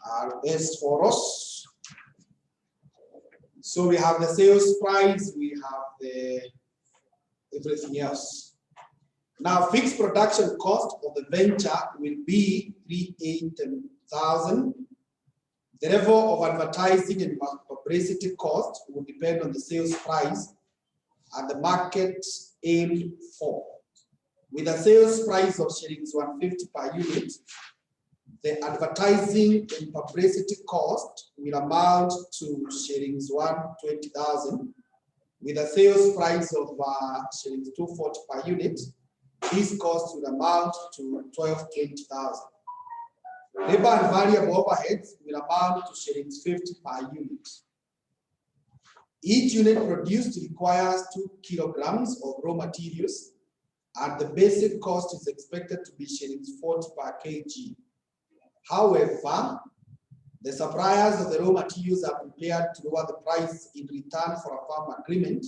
are best for us. So we have the sales price, we have the everything else. Now, fixed production cost of the venture will be 380,000. The level of advertising and publicity cost will depend on the sales price and the market aimed for. With a sales price of shillings 150 per unit, the advertising and publicity cost will amount to shillings 120,000. With a sales price of shillings 240 per unit, this cost will amount to 20,000. Labor and variable overheads will amount to shillings 50 per unit. Each unit produced requires 2 kilograms of raw materials, and the basic cost is expected to be shillings 40 per kg. However, the suppliers of the raw materials are prepared to lower the price in return for a firm agreement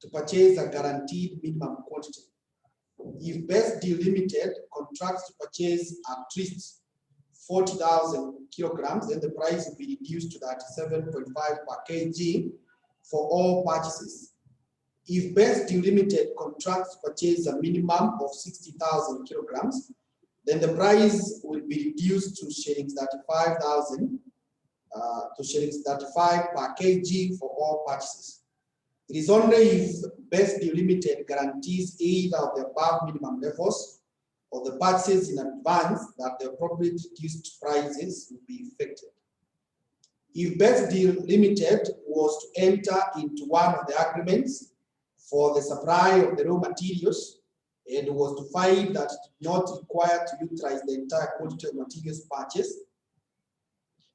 to purchase a guaranteed minimum quantity. If Best Deal Limited contracts to purchase at least 40,000 kilograms, then the price will be reduced to 37.5 per kg for all purchases. If Best Deal Limited contracts to purchase a minimum of 60,000 kilograms, then the price will be reduced to shillings 35,000 to shillings 35 per kg for all purchases. It is only if Best Deal Limited guarantees either of the above minimum levels of the purchases in advance that the appropriate reduced prices will be effected. If Best Deal Limited was to enter into one of the agreements for the supply of the raw materials and was to find that it did not require to utilize the entire quantity of materials purchased,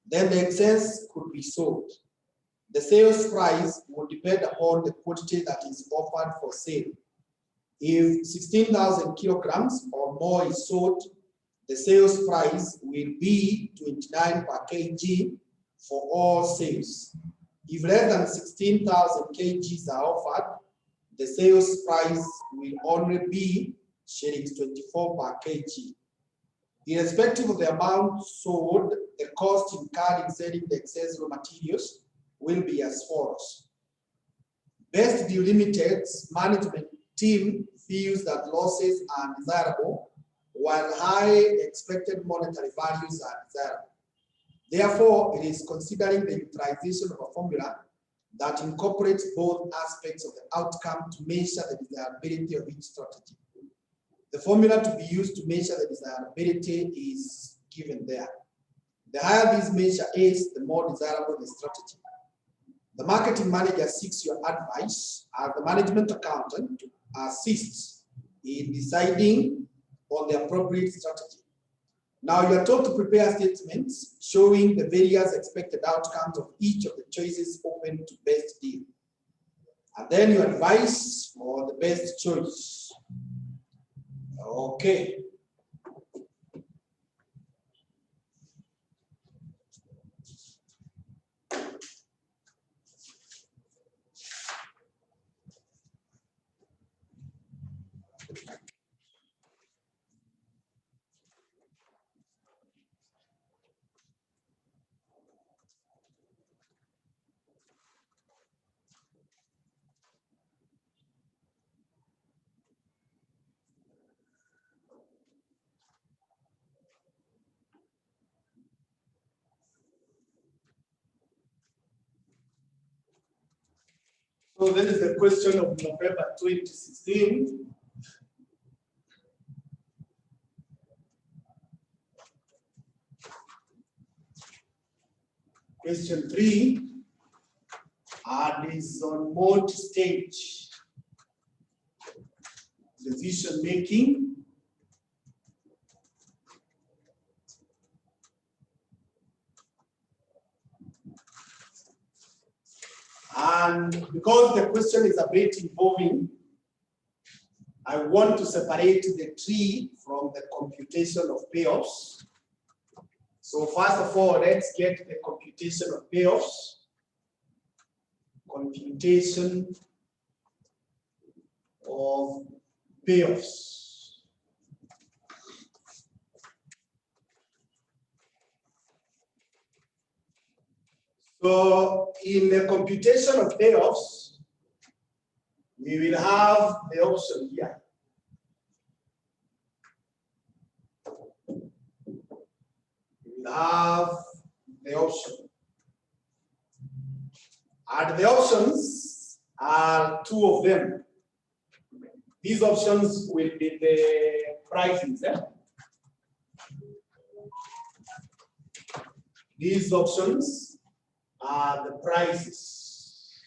then the excess could be sold. The sales price will depend upon the quantity that is offered for sale. If 16,000 kilograms or more is sold, the sales price will be 29 per kg for all sales. If less than 16,000 kgs are offered, the sales price will only be shillings 24 per kg. Irrespective of the amount sold, the cost incurred in selling the excess raw materials will be as follows. Best Deal Limited's management team feels that losses are desirable, while high expected monetary values are desirable. Therefore, it is considering the utilization of a formula that incorporates both aspects of the outcome to measure the desirability of each strategy. The formula to be used to measure the desirability is given there. The higher this measure is, the more desirable the strategy. The marketing manager seeks your advice as the management accountant to assist in deciding on the appropriate strategy. Now you are told to prepare statements showing the various expected outcomes of each of the choices open to Best Deal. And then you advise for the best choice. Okay. So this is the question of November 2016. Question 3, and is on multi-stage decision making. And because the question is a bit involving, I want to separate the tree from the computation of payoffs. So first of all, let's get the computation of payoffs. Computation of payoffs. So in the computation of payoffs, we will have the option here. We will have the option. And the options are two of them. These options will be the prices. These options are the prices.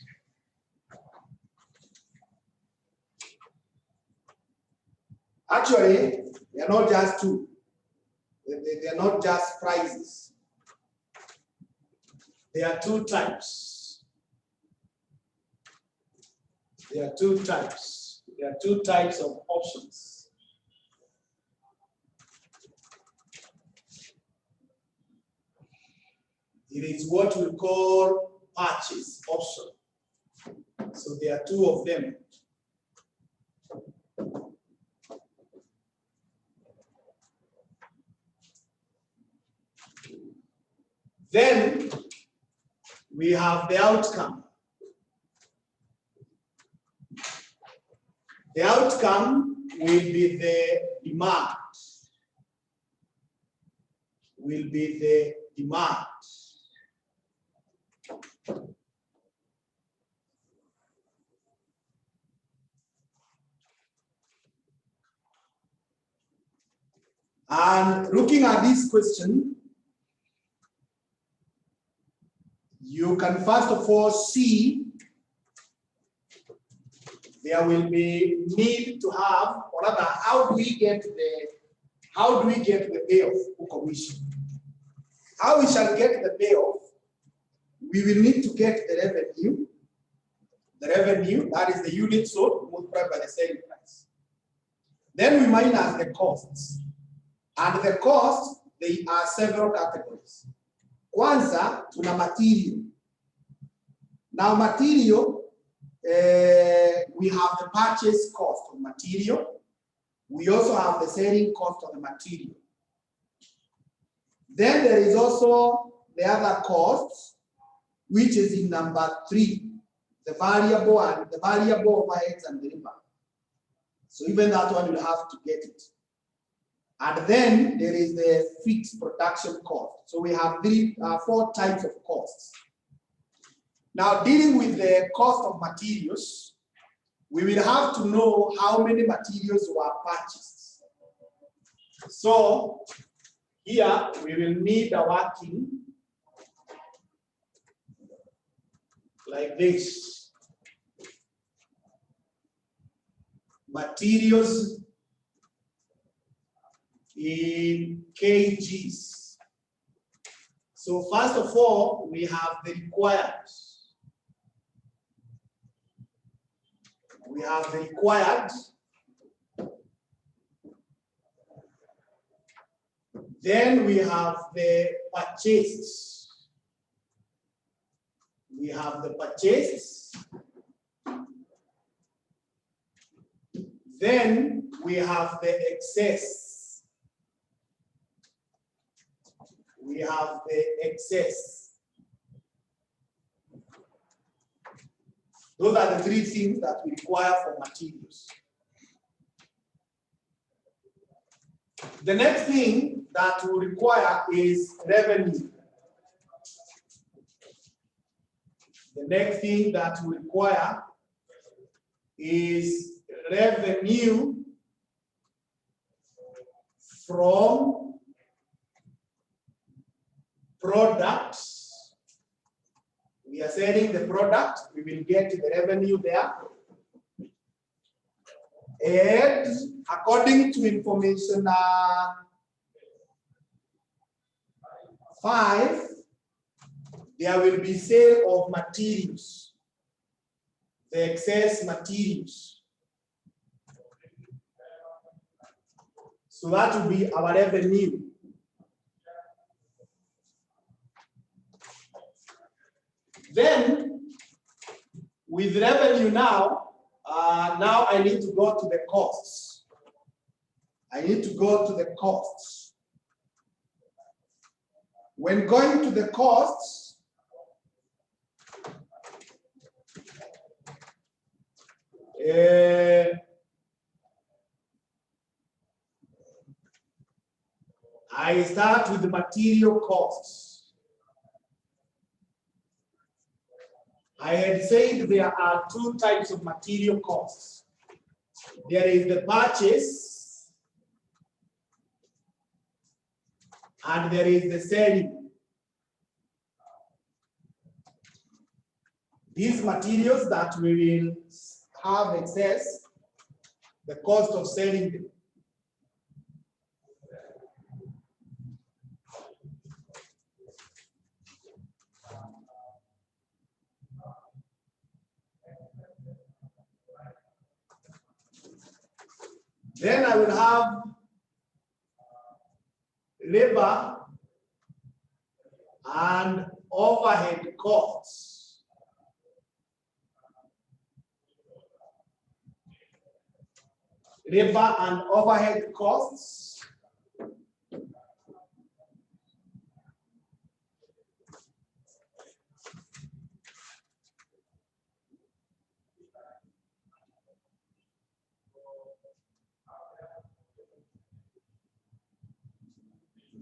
Actually, they are not just two. They are not just prices. There are two types. There are two types. There are two types of options. It is what we call purchase option. So there are two of them. Then we have the outcome. The outcome will be the demand. Will be the demand. And looking at this question, you can first of all see there will be need to have, or rather, how do we get the payoff or commission? How we shall get the payoff? We will need to get the revenue. The revenue, that is the unit sold multiplied by the selling price. Then we minus the costs. And the costs, they are several categories. Kwanza, tuna material. Now material, we have the purchase cost of material. We also have the selling cost of the material. Then there is also the other costs, which is in number 3, the variable overheads and the labor. So even that one you have to get it. And then there is the fixed production cost. So we have 4 types of costs. Now dealing with the cost of materials, we will have to know how many materials were purchased. So here we will need a working like this. Materials in kgs. So first of all, we have the required. We have the required. Then we have the purchased. We have the purchased. Then we have the excess. We have the excess. Those are the 3 things that we require for materials. The next thing that we require is revenue. The next thing that we require is revenue from products. We are selling the product, we will get the revenue there. And according to information 5, there will be sale of materials, the excess materials. So that will be our revenue. Then, with revenue now, now I need to go to the costs. I need to go to the costs. When going to the costs, I start with the material costs. I had said there are two types of material costs. There is the purchase and there is the selling. These materials that we will have excess, the cost of selling them. Then I will have labor and overhead costs. Labor and overhead costs.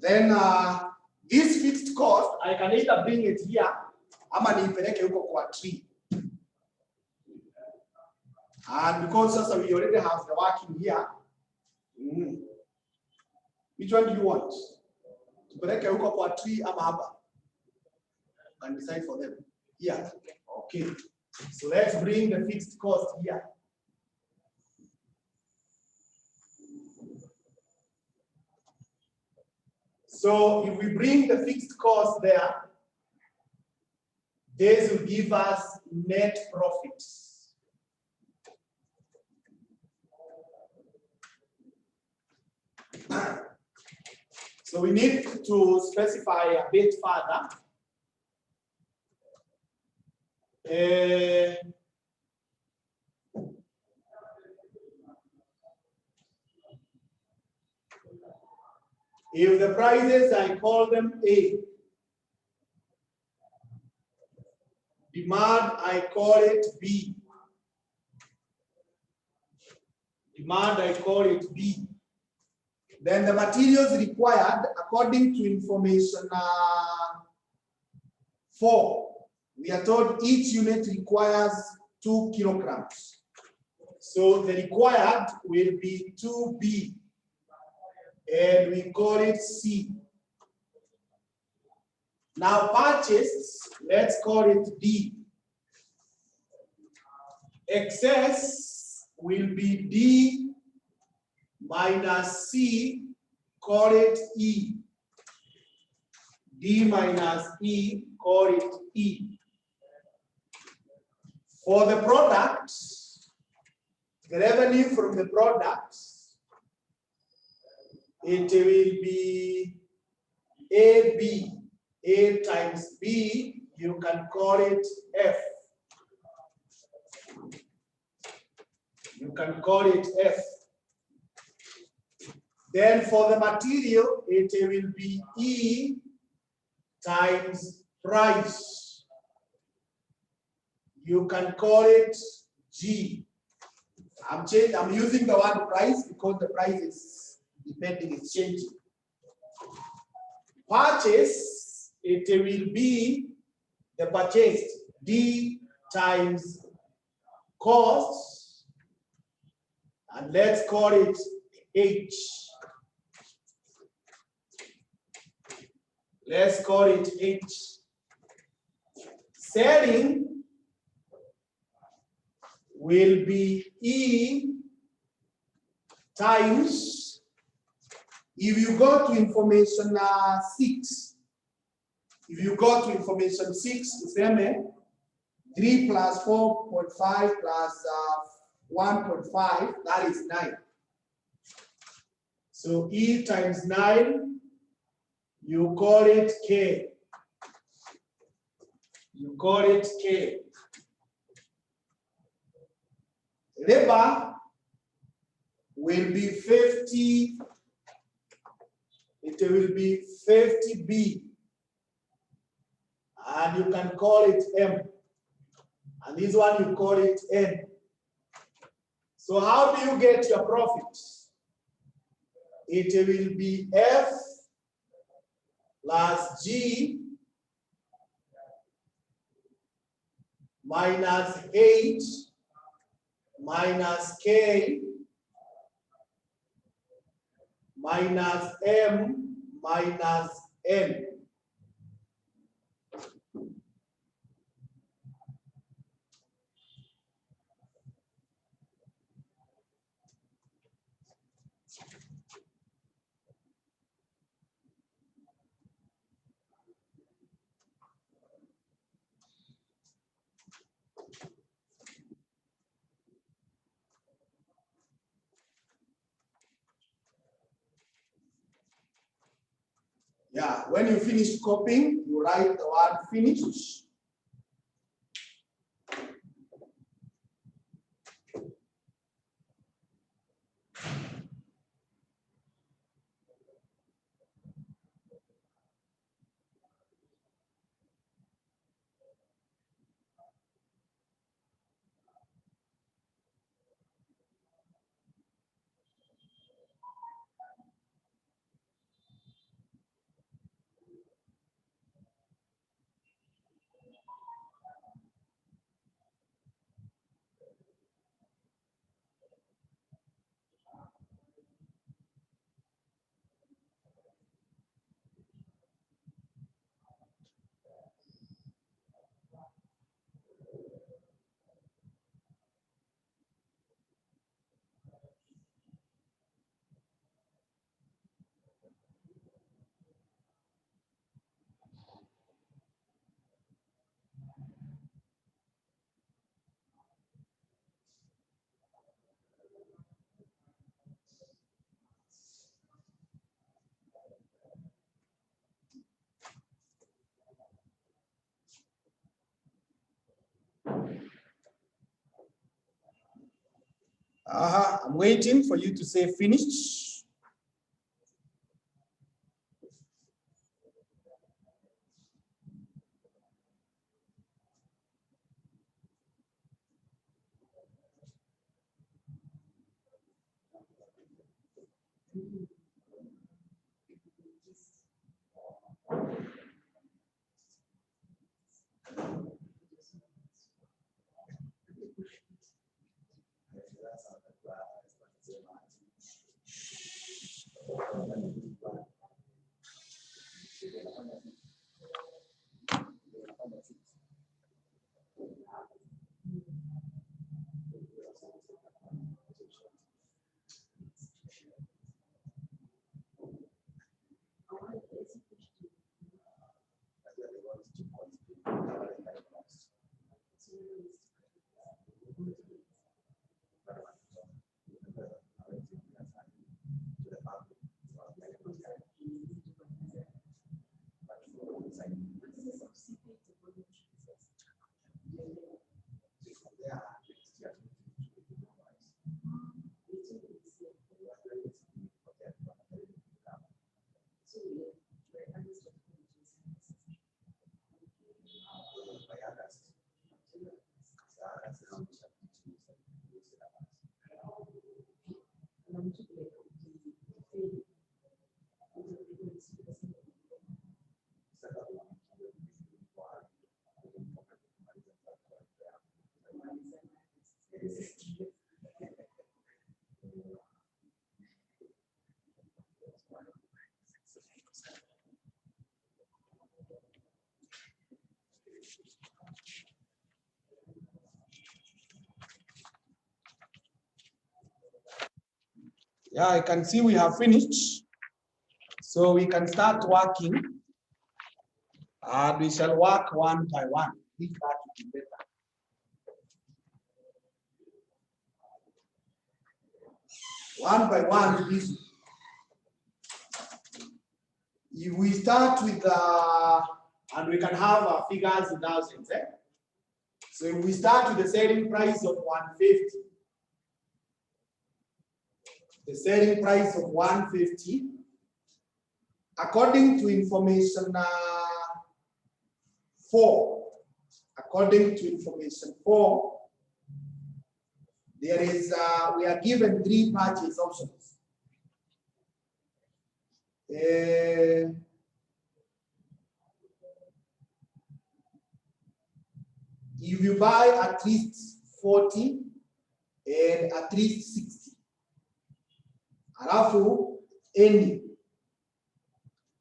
Then this fixed cost, I can either bring it here, ama niipeleke huko kwa tree. And because also we already have the working here, which one do you want? Tupeleke huko kwa tree ama hapa? You can decide for them. Here. Okay. So let's bring the fixed cost here. So if we bring the fixed cost there, this will give us net profits. So we need to specify a bit further. If the prices, I call them A. Demand, I call it B. Demand, I call it B. Then the materials required, according to information 4, we are told each unit requires 2 kilograms. So the required will be 2B. And we call it C. Now purchase, let's call it D. Excess will be D minus C, call it E. D minus E, call it E. For the product, the revenue from the product, it will be AB. A times B, you can call it F. You can call it F. Then for the material, it will be E times price. You can call it G. I'm using the word price because the price is depending, it's changing. Purchase, it will be the purchased D times cost, and let's call it H. Let's call it H. Selling will be E times, if you go to information 6, if you go to information 6, useme 3 plus 4.5 plus 1.5, that is 9. So E times 9, you call it K. You call it K. Labor will be 50. It will be 50B. And you can call it M. And this one you call it N. So how do you get your profit? It will be F plus G minus H minus K minus M minus N. Yeah, when you finish copying, you write the word finish. I'm waiting for you to say finish. Yeah, I can see we have finished. So we can start working. And we shall work one by one. That will be better. One by one, please. If we start with, and we can have our figures in thousands. So if we start with the selling price of 150. The selling price of 150, according to information 4. According to information 4, There is, we are given 3 purchase options. If you buy at least 40 and at least 60, alafu any.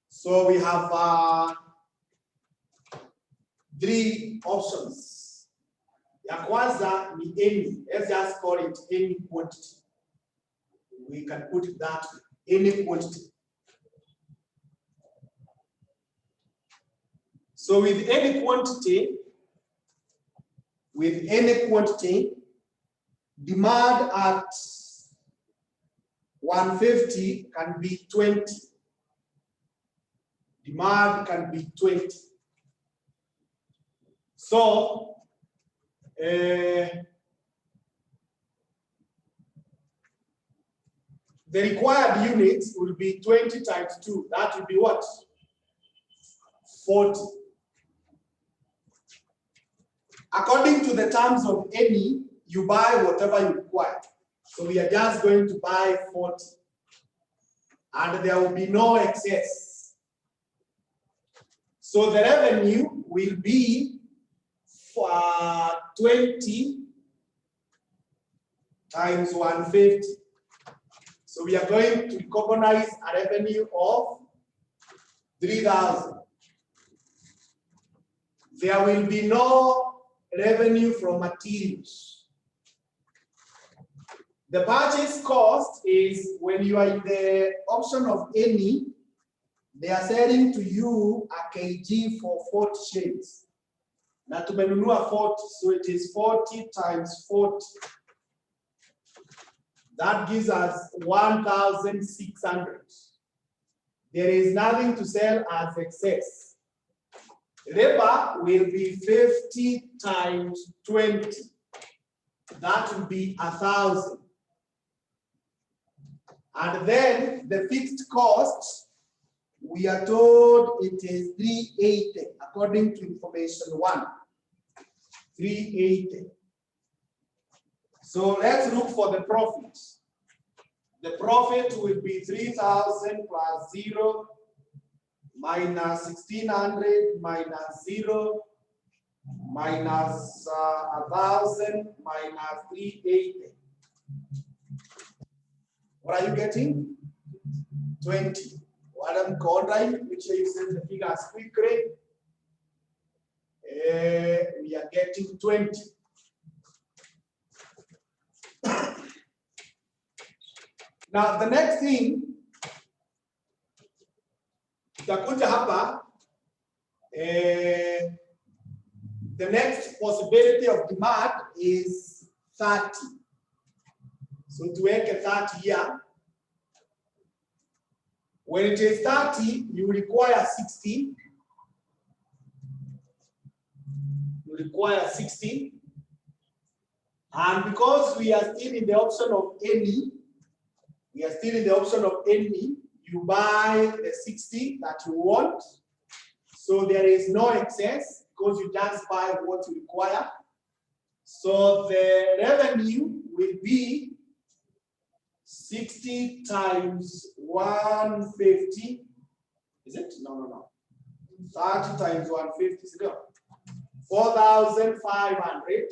So we have 3 options. Ya kwanza ni any. Let's just call it any quantity. We can put it that way, any quantity. So with any quantity, demand at 150 can be 20. Demand can be 20. So the required units will be 20 times 2. That will be what? 40. According to the terms of any, you buy whatever you require. So we are just going to buy 40. And there will be no excess. So the revenue will be 20 times 150. So we are going to recognize a revenue of 3,000. There will be no revenue from materials. The purchase cost is when you are in the option of any, they are selling to you a kg for 40 shillings. Na tumenunua 40, so it is 40 times 40. That gives us 1,600. There is nothing to sell as excess. Labor will be 50 times 20. That will be 1,000. And then the fixed cost, we are told it is 380 according to information 1. 380. So let's look for the profit. The profit will be 3,000 plus 0 minus 1,600 minus 0 minus 1,000 minus 380. What are you getting? 20. What I'm calling, which is the figures quickly. We are getting 20. Now the next thing, tutakuja hapa, the next possibility of demand is 30. So tuweke 30 here. When it is 30, you require 60. You require 60. And because we are still in the option of any, you buy the 60 that you want. So there is no excess because you just buy what you require. So the revenue will be 60 times 150. Is it? No. 30 times 150. 4,500.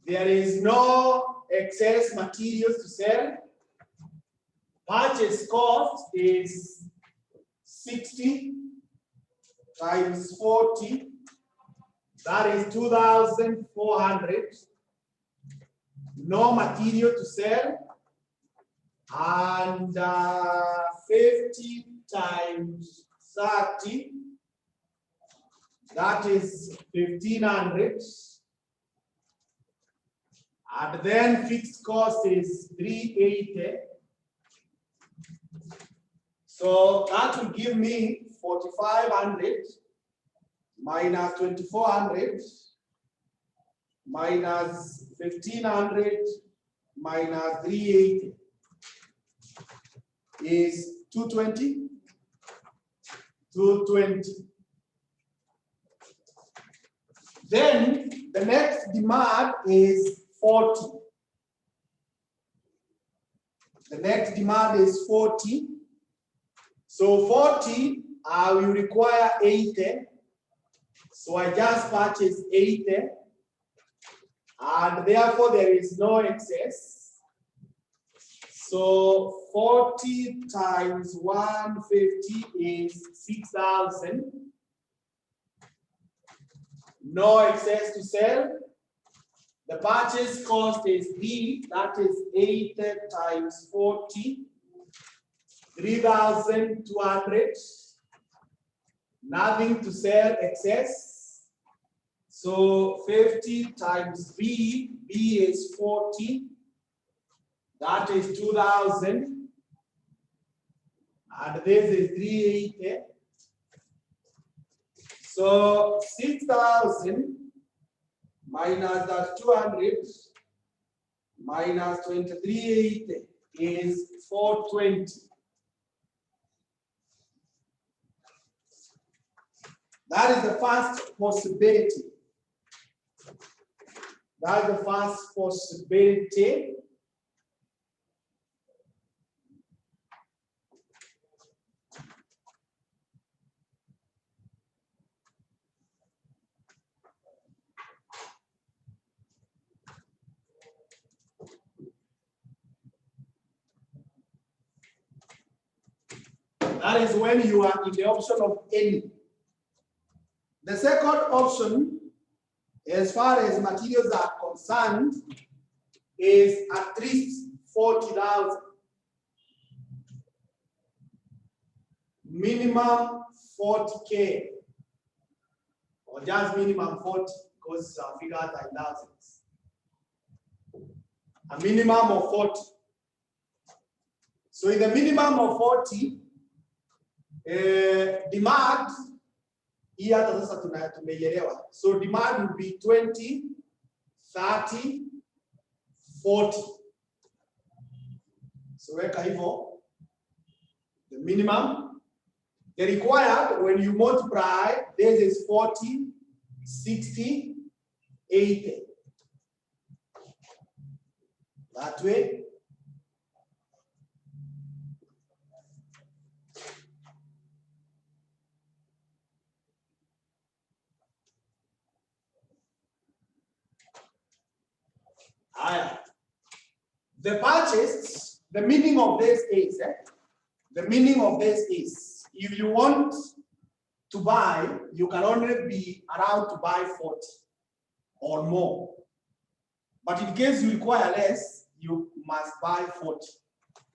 There is no excess materials to sell. Purchase cost is 60 times 40. That is 2,400. No material to sell. And 50 times 30. That is 1,500. And then fixed cost is 380. So that will give me 4,500 minus 2,400 minus 1,500 minus 380 is 220. 220. Then The next demand is 40. The next demand is 40. So 40, I will require 80. So I just purchased 80. And therefore there is no excess. So 40 times 150 is 6,000. No excess to sell. The purchase cost is B, that is 80 times 40, 3,200. Nothing to sell, excess. So 50 times B, B is 40, that is 2,000. And this is 380. So 6,000 minus that 200 minus 2380 is 420. That is the first possibility. That is the first possibility. That is when you are in the option of any. The second option, as far as materials are concerned, is at least 40,000. Minimum 40K, or just minimum 40, because our figures are in thousands. A minimum of 40. So in the minimum of 40, demand here sasa tumeielewa. So demand would be 20, 30, 40. So weka hivyo, the minimum, the required, when you multiply, this is 40, 60, 80. That way. The purchase, the meaning of this is, the meaning of this is, if you want to buy, you can only be allowed to buy 40 or more. But in case you require less, you must buy 40.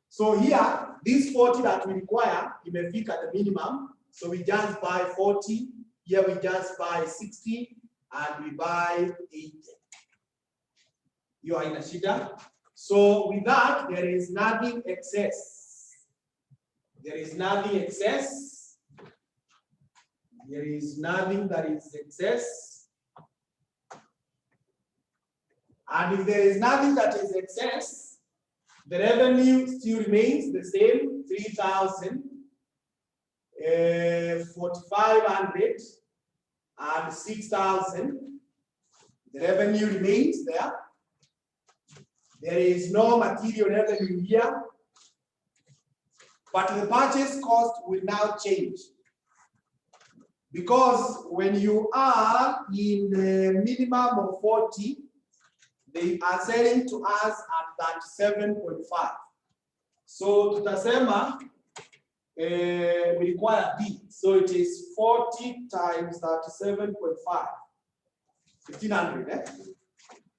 So here, this 40 that we require, you may pick at the minimum. So we just buy 40, here we just buy 60, and we buy 80. You are in a shida. So with that, there is nothing excess. There is nothing excess. There is nothing that is excess. And if there is nothing that is excess, the revenue still remains the same, 3,000, 4,500, and 6,000. The revenue remains there. There is no material revenue here, but the purchase cost will now change. Because when you are in the minimum of 40, they are selling to us at 37.5. So tutasema we require B. So it is 40 times 37.5. 1,500. Eh?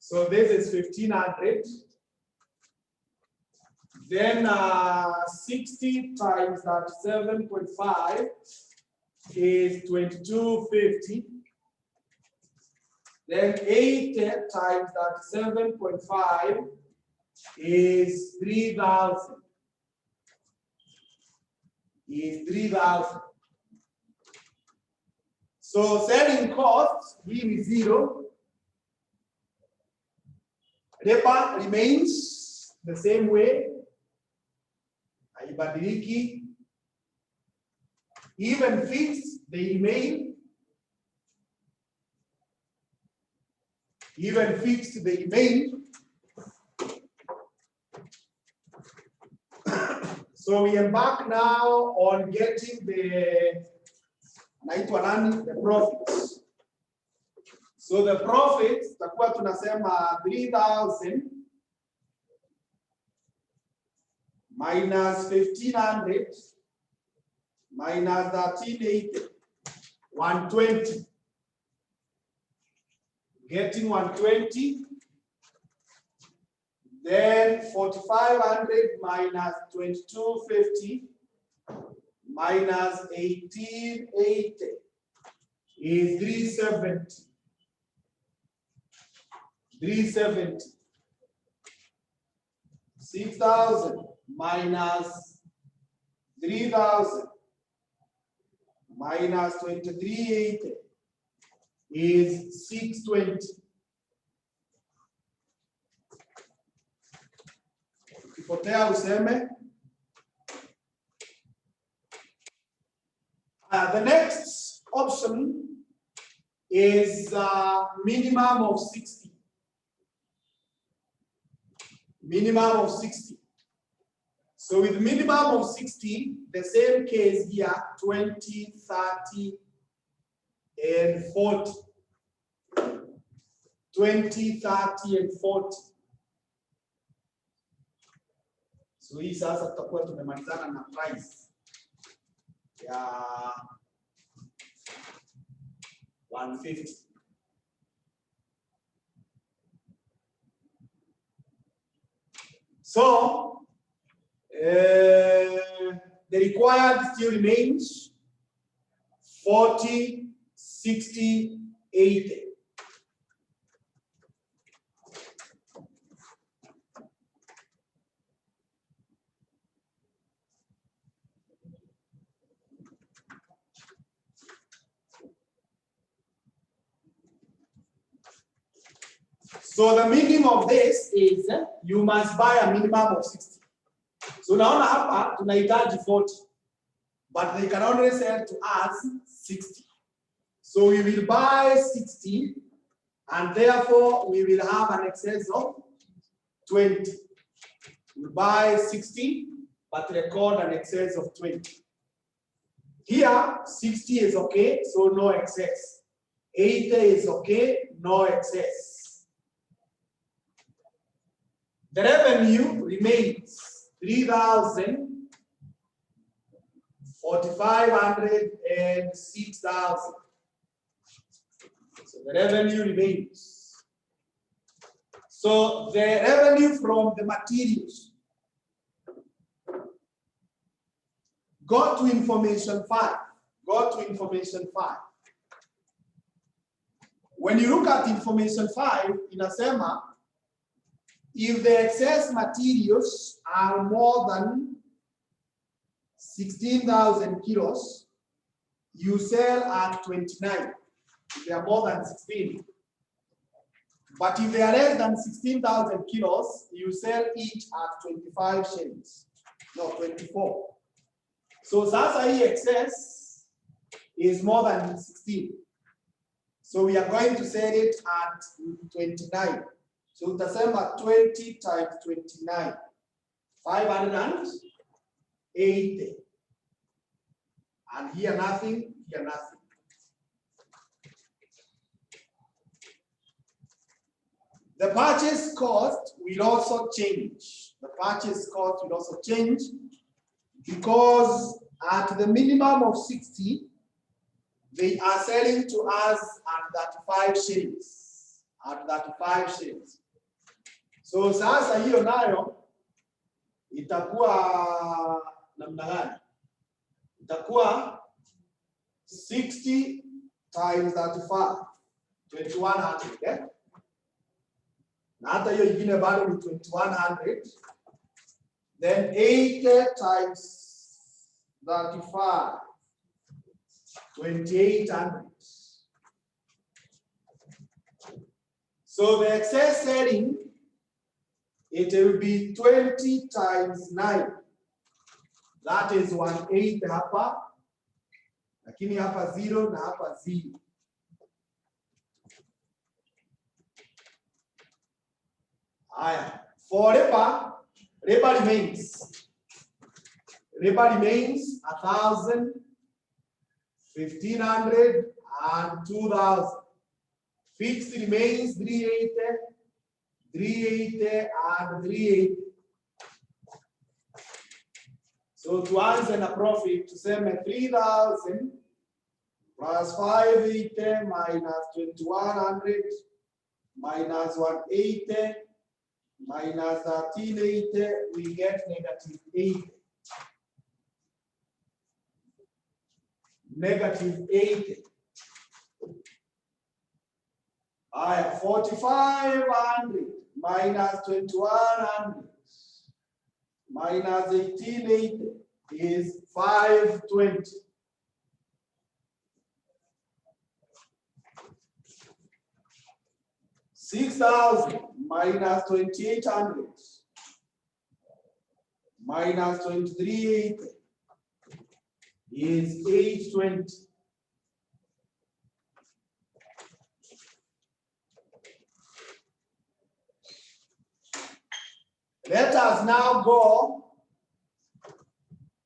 So this is 1,500. Then 60 times 37.5 is 2,250. Then 80 times 37.5 is 3,000. Is 3,000. So selling costs being 0. Labor remains the same way. Haibadiliki. Even fixed, they remain. Given fixed, they remain. So we embark now on getting the profits. So the profits, tutakuwa tunasema 3,000 minus 1,500 minus 1,380, 120. Getting 120. Then 4,500 minus 2,250 minus 1,880 is 370. 370. 6,000 minus 3,000 minus 2,380 is 620. Ukipotea useme. The next option is minimum of 60. Minimum of 60. So with minimum of 60, the same case here, 20, 30, and 40. 20, 30, and 40. So hii sasa tutakuwa tumemalizana na price ya 150. So the required still remains 40, 60, 80. So the meaning of this is you must buy a minimum of 60. So naona hapa tunahitaji 40, but they can only sell to us 60. So we will buy 60, and therefore we will have an excess of 20. We buy 60, but record an excess of 20. Here, 60 is okay, so no excess. 80 is okay, no excess. The revenue remains 3,000, 4,500, and 6,000. So the revenue remains. So the revenue from the materials. Go to information 5. Go to information 5. When you look at information 5, inasema, if the excess materials are more than 16,000 kilos, you sell at 29. If they are more than 16. But if they are less than 16,000 kilos, you sell each at 25 shillings. No, 24. So sasa hii excess is more than 16. So we are going to sell it at 29. So utasema 20 times 29, 580. And here nothing, here nothing. The purchase cost will also change. The purchase cost will also change because at the minimum of 60, they are selling to us at 35 shillings. At 35 shillings. So sasa hiyo nayo itakuwa namna gani? Itakuwa 60 times 35, 2100, yeah? Na hata hiyo ingine bado ni 2100. Then 80 times 35, 2800. So the excess selling, it will be 20 times 9. That is 180 hapa. Lakini hapa 0 na hapa 0. For labor remains. Labor remains 1,000, 1,500, and 2,000. Fixed remains 380, 380, and 380. So to answer a profit, to say 3,000 plus 580 minus 2,100 minus 180 minus 1,380, we get negative 80. Negative 80. 4,500 minus 2,100 minus 1,880 is 520. 6,000 minus 2,800 minus 2,380 is 820. Let us now go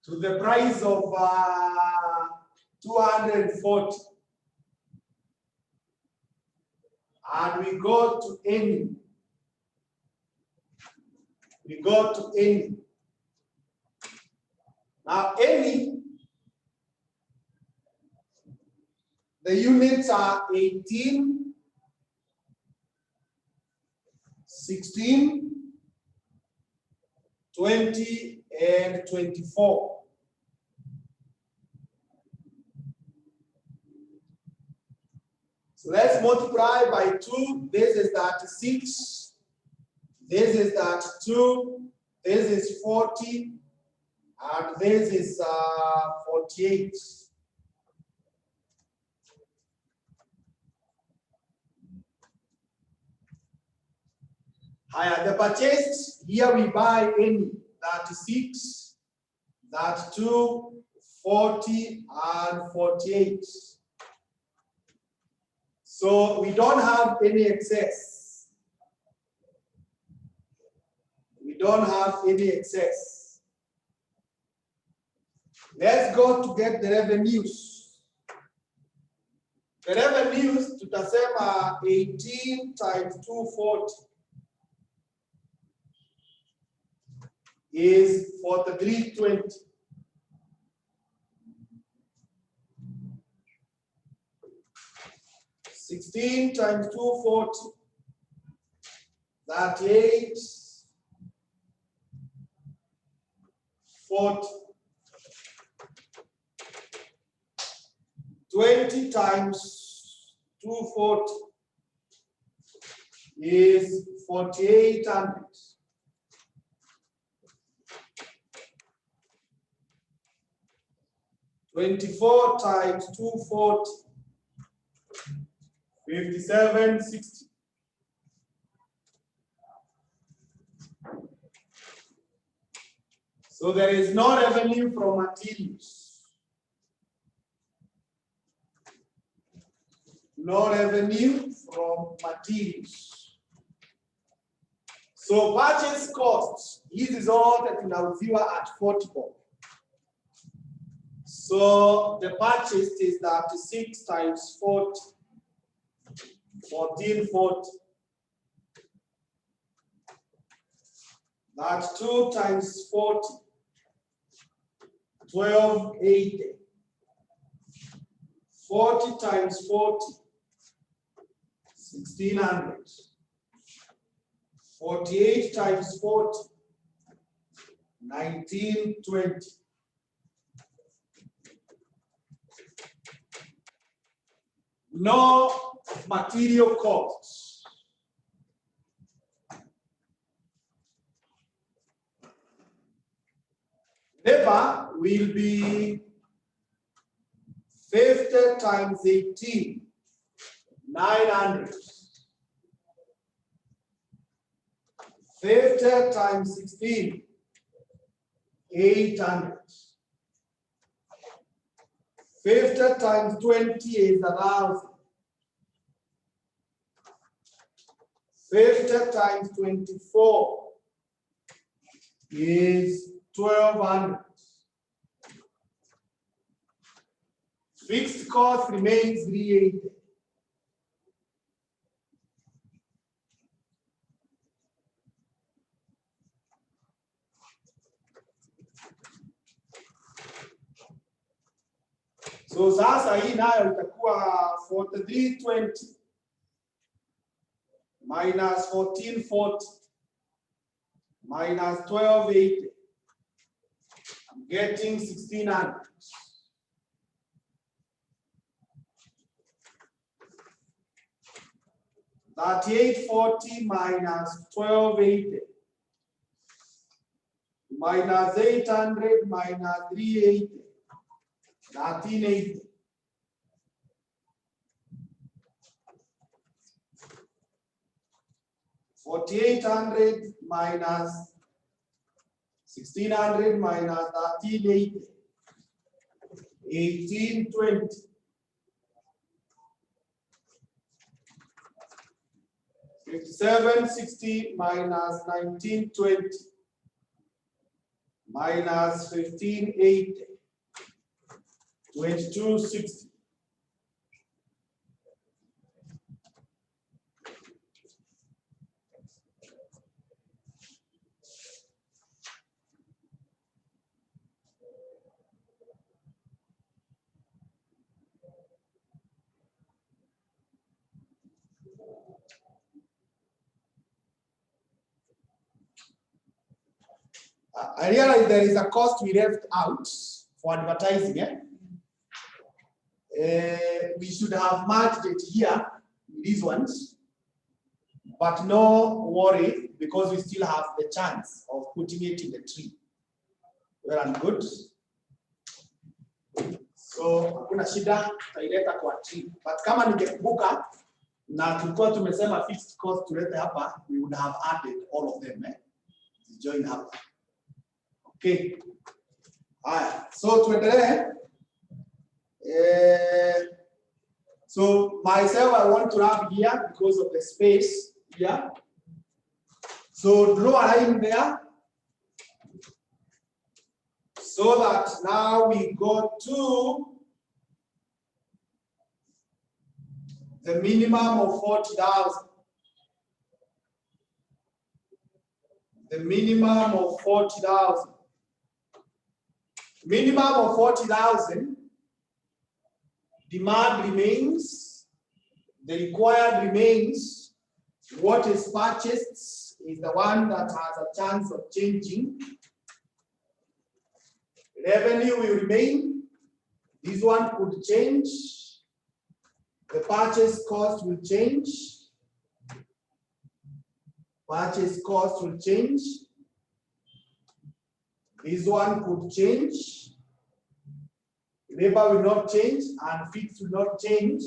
to the price of 240. And we go to any. We go to any. Now, any, the units are 18, 16, 20, and 24. So let's multiply by 2. This is 36. This is 32. This is 40. And this is 48. The purchased, here we buy any 36, 32, 40, and 48. So we don't have any excess. We don't have any excess. Let's go to get the revenues. The revenues to tutasema 18 times 240 is 4320. Sixteen times 240, 38, 40. 20 times 240 is 4,800. 24 times 240, 5760. So there is no revenue from materials. No revenue from materials. So purchase costs, this is all that tunauziwa at 40 bob. So the purchase is 36 times 40, 1440. That's 2 times 40, 1280. 40 times 40, 1600. 48 times 40, 1920. No material costs. Labor will be 50 times 18, 900. 50 times 16, 800. 50 times 20 is 1,000. Venture times 24 is 1200. Fixed cost remains 380. So sasa hii nayo itakuwa 4320 minus 1440 minus 1280. I'm getting 1600. That 840 minus 1280 minus 800 minus 380. 1380. $4,800 minus 1600 minus 1380. 1820. $5760 minus 1920 minus 1580. 2260. I realize there is a cost we left out for advertising. We should have marked it here, these ones, but no worry because we still have the chance of putting it in the tree. Well and good. So hakuna shida, tutaileta kwa tree. But kama ningekumbuka na tulikuwa tumesema fixed cost tulete hapa, we would have added all of them. Join hapa. Okay. So tuendelee. So myself, I want to have here because of the space here. So draw a line there. So that now we go to the minimum of 40,000. The minimum of 40,000. Minimum of 40,000. Demand remains. The required remains. What is purchased is the one that has a chance of changing. Revenue will remain. This one could change. The purchase cost will change. Purchase cost will change. This one could change. Labor will not change and fixed will not change.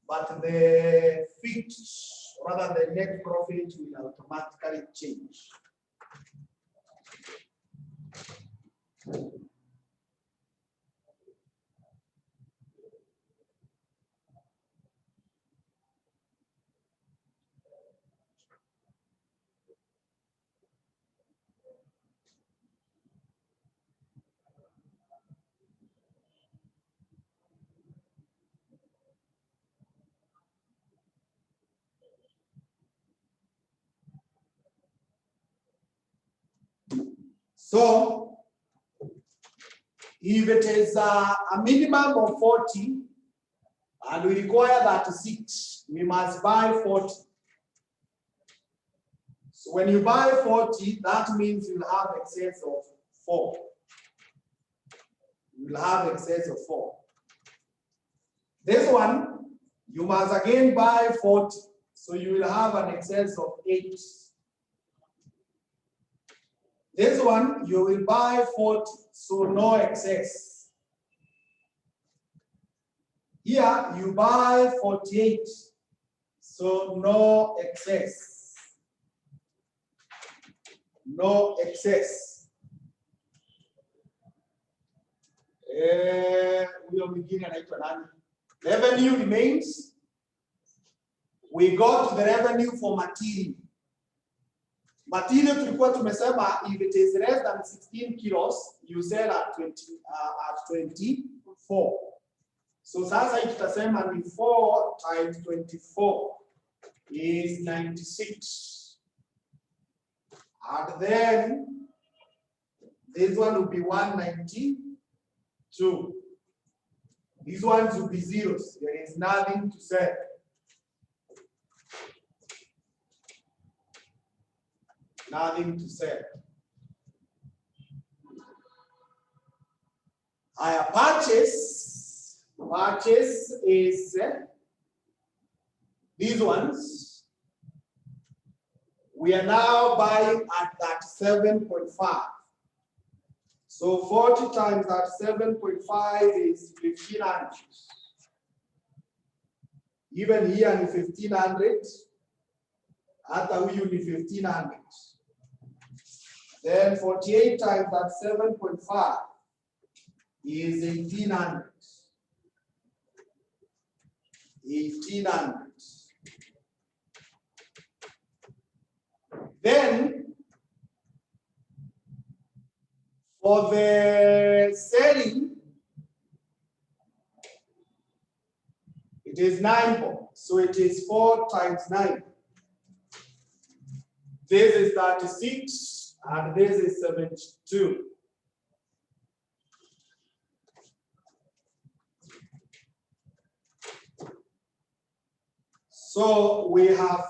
But the fixed, rather the net profit will automatically change. So, if it is a minimum of 40 and we require 36, we must buy 40. So when you buy 40, that means you'll have excess of 4. You'll have excess of 4. This one, you must again buy 40. So you will have an excess of 8. This one, you will buy 40, so no excess. Here, you buy 48, so no excess. No excess. Revenue remains. we go to the revenue for material. Material tulikuwa tumesema if it is less than 16 kilos, you sell at 24. So sasa hii tutasema ni 4 times 24 is 96. And then this one will be 192. These ones will be zeros. There is nothing to sell. Nothing to sell. Our purchase is these ones. We are now buying at that 7.5. So 40 times that 7.5 is 1,500. Even here in 1,500, hata huyu ni 1,500. Then 48 times that 7.5 is 1,800. 1,800. Then for the selling, it is 9, so it is 4 times 9. This is 36, and this is 72. So we have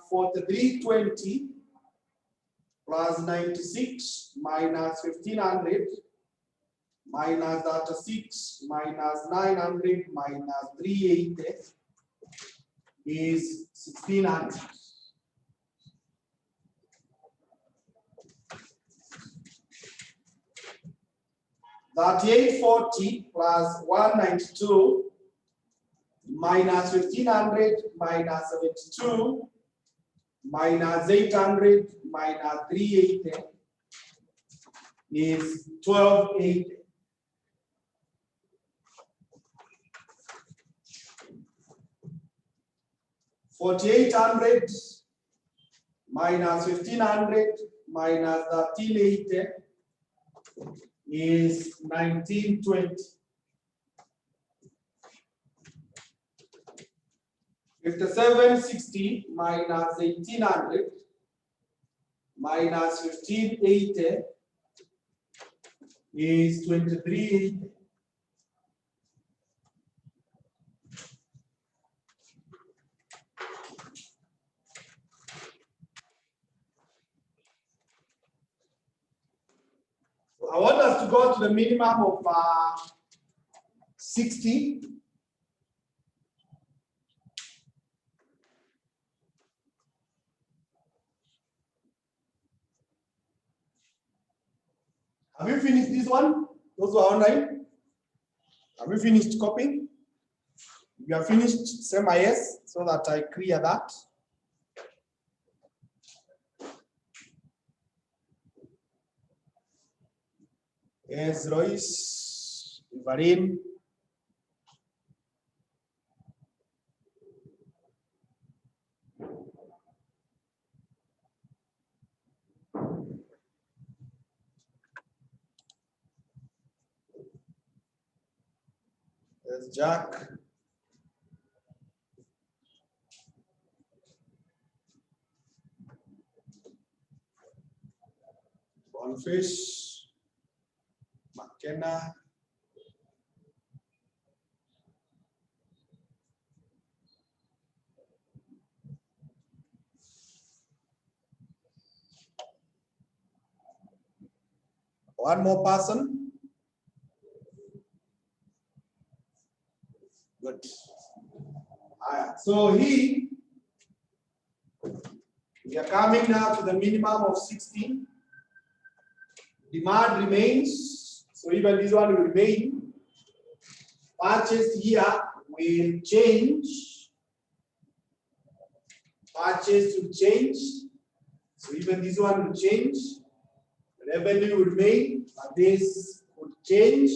4320 plus 96 minus 1,500 minus 36 minus 900 minus 380 is 1,600. That 840 plus 192 minus 1,500 minus 72 minus 800 minus 380 is 1,280. $4,800 minus 1,500 minus 1,380 is 1,920. 5,760 minus 1,800 minus 1,580 is 2,380. So I want us to go to the minimum of 60. Have you finished this one? Those who are online? Have you finished copying? If you have finished, say my yes so that I clear that. Yes, Royce, Ivarin. There's Jack. Bonfish. McKenna. One more person. Good. So we are coming now to the minimum of 60. Demand remains, so even this one will remain. Purchase here will change. Purchase will change, so even this one will change. Revenue will remain, but this could change.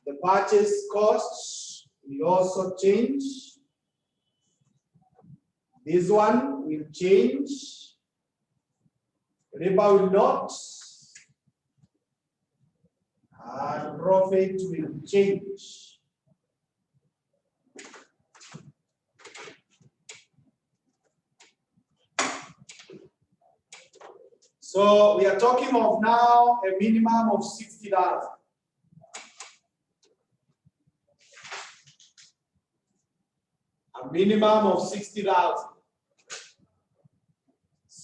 The purchase costs will also change. This one will change. Riba will not. And profit will change. So we are talking of now a minimum of 60,000. A minimum of 60,000.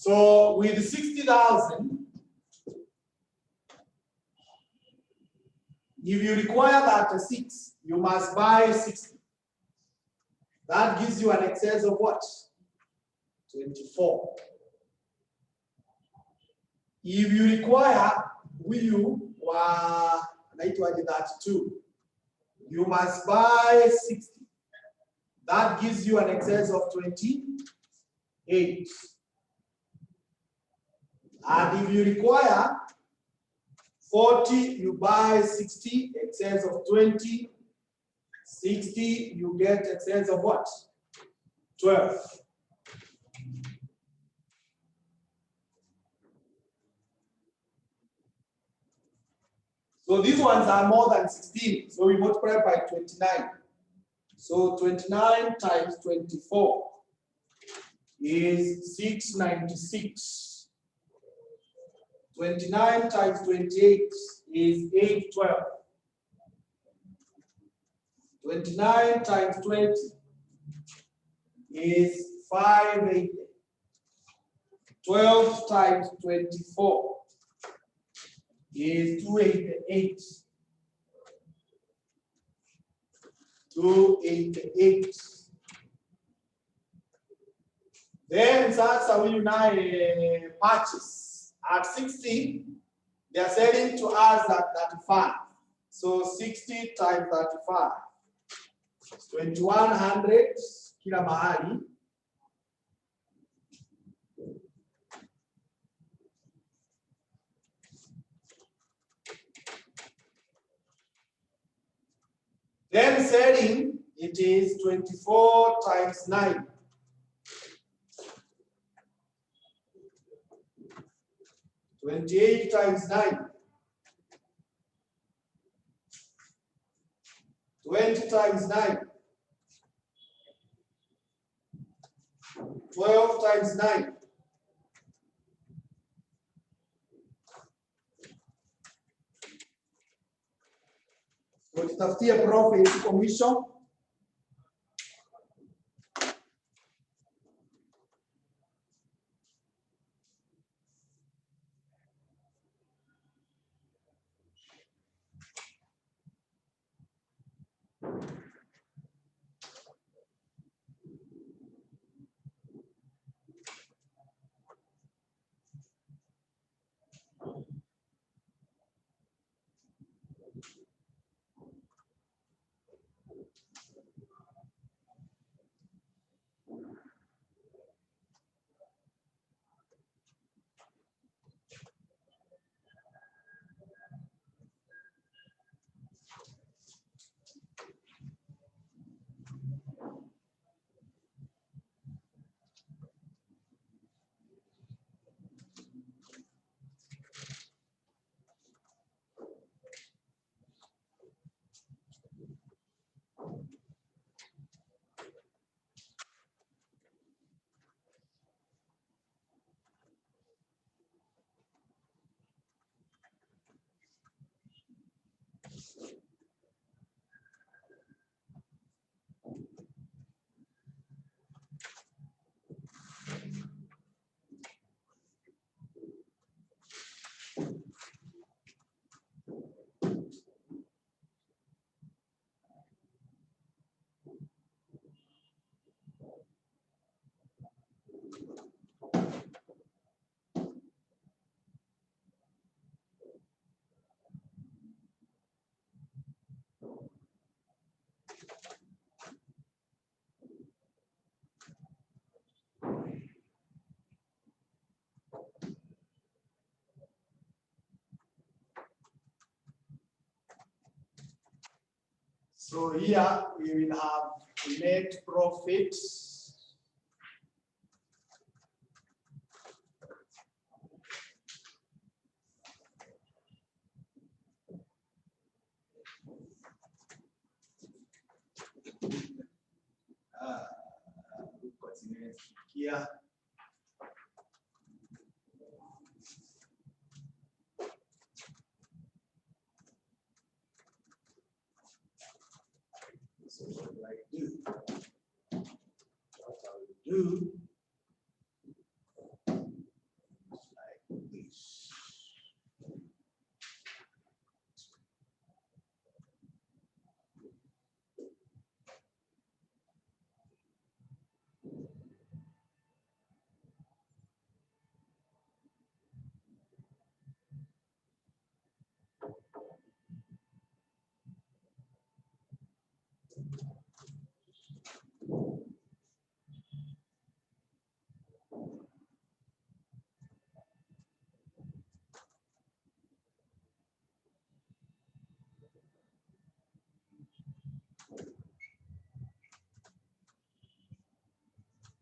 So with 60,000, if you require that 6, you must buy 60. That gives you an excess of what? 24. If you require that 2, you must buy 60. That gives you an excess of 28. And if you require 40, you buy 60, excess of 20. 60, you get excess of what? 12. So these ones are more than 16. So we multiply by 29. So 29 times 24 is 696. 29 times 28 is 812. 29 times 20 is 580. 12 times 24 is 288. 288. Then sasa huyu naye purchase at 60, they are selling to us at 35. So 60 times 35, 2100 kila mahali. Then selling, it is 24 times 9. 28 times 9. 20 times 9. 12 times 9. Tutafutia profit commission. So here we will have net profit Here. So what do I do? What I will do like this.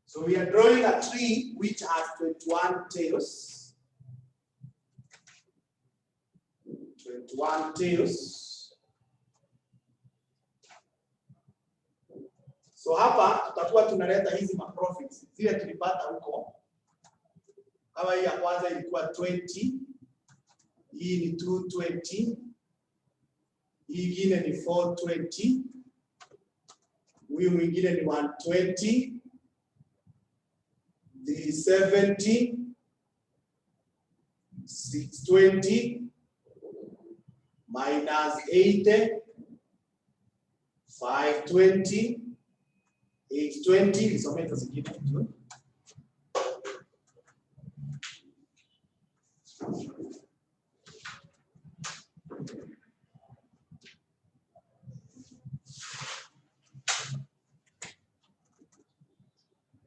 So we are drawing a tree which has 21 tails. 21 tails. So hapa tutakuwa tunaleta hizi profits zile tulipata huko. Kama hii ya kwanza ilikuwa 20, hii ni 220, hii nyingine ni 420, huyu mwingine ni 120, 370, 620 minus 80, 520, 820, nisomeka zingine tu.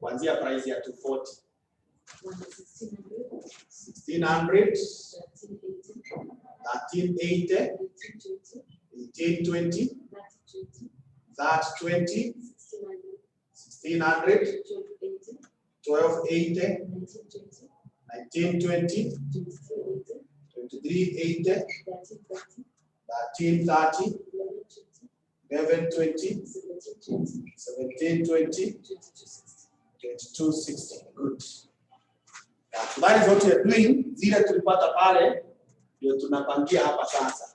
Kuanzia price ya 240. 1600, 1380, 1820, 3020, 1600, 1280, 1920, 2380, 1330, 1120, 1720, 2260. Good. So that is what we are doing. Zile tulipata pale ndio tunapangia hapa sasa.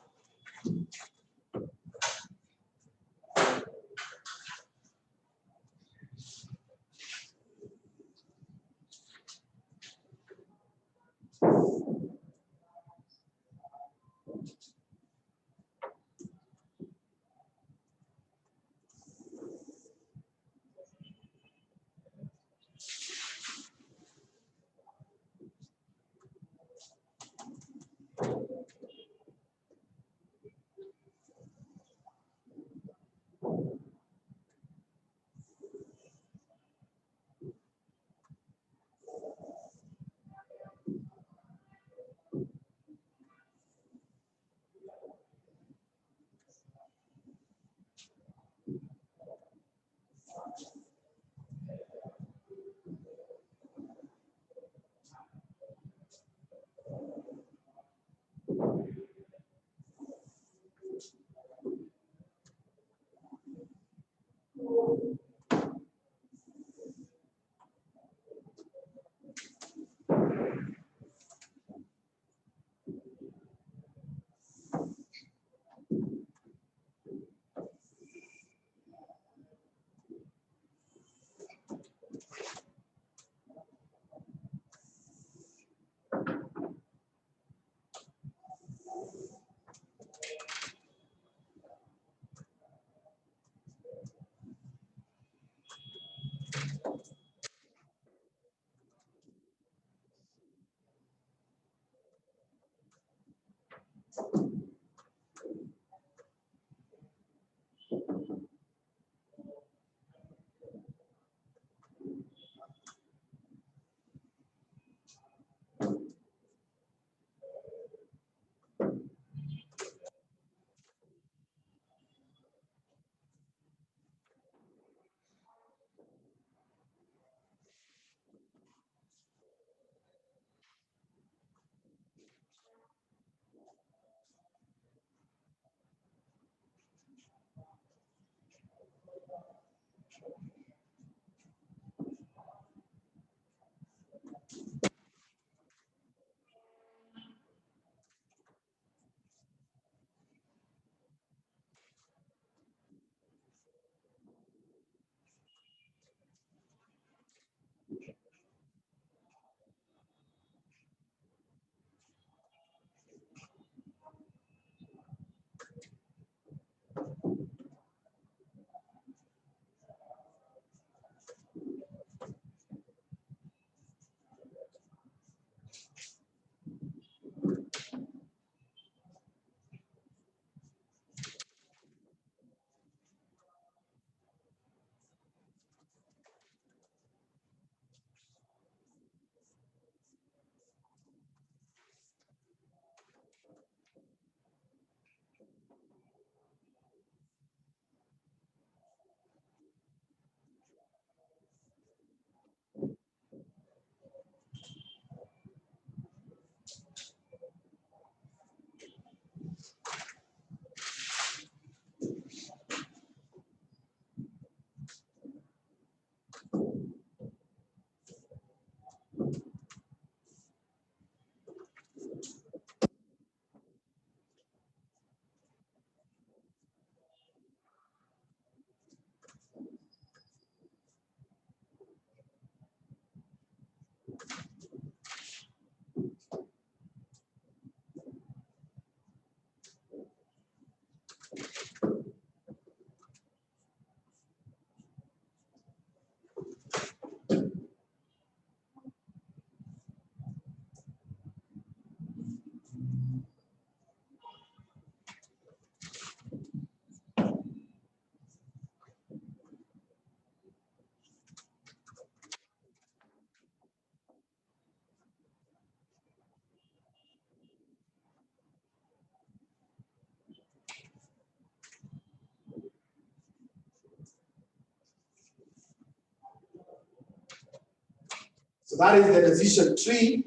So that is the decision tree.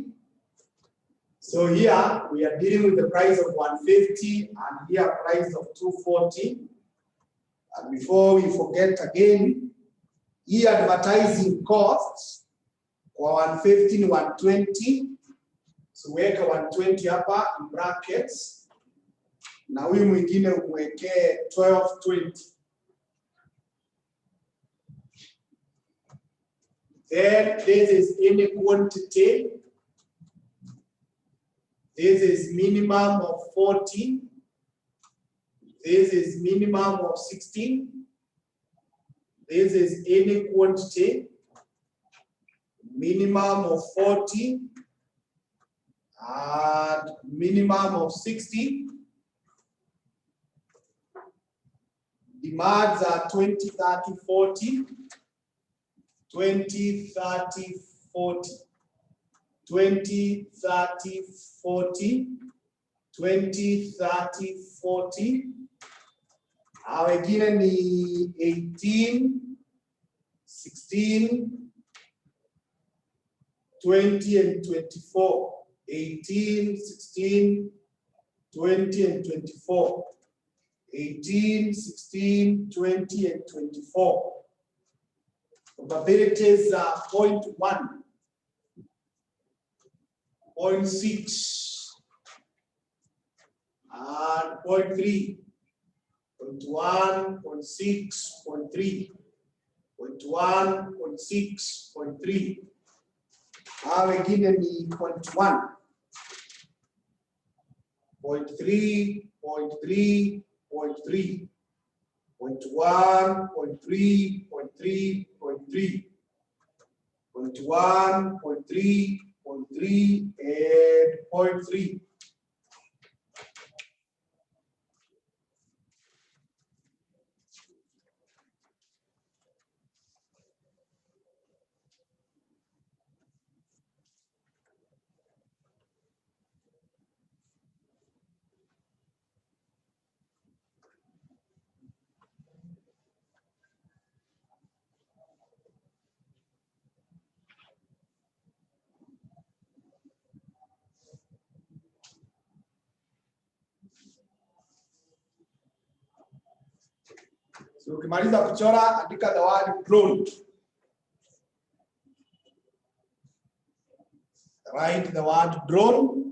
So here we are dealing with the price of 150 and here price of 240. And before we forget again, here advertising costs for 150 and 120. So weka 120 hapa in brackets. Na huyu mwingine umwekee 1220. Then this is any quantity. This is minimum of 40. This is minimum of 16. This is any quantity. Minimum of 40. And minimum of 60. Demands are 20, 30, 40. 20, 30, 40. 20, 30, 40. 20, 30, 40. Wengine ni 18, 16, 20 and 24. 18, 16, 20 and 24. 18, 16, 20 and 24. Probabilities are 0.1, 0.6, and 0.3, 0.1, 0.6, 0.3, 0.1, 0.6, 0.3. Wengine ni 0.1, 0.3, 0.3, 0.3. 0.1, 0.3, 0.3, 0.3. 0.1, 0.3, 0.3, and 0.3. So ukimaliza kuchora andika the word drone. Write the word drone.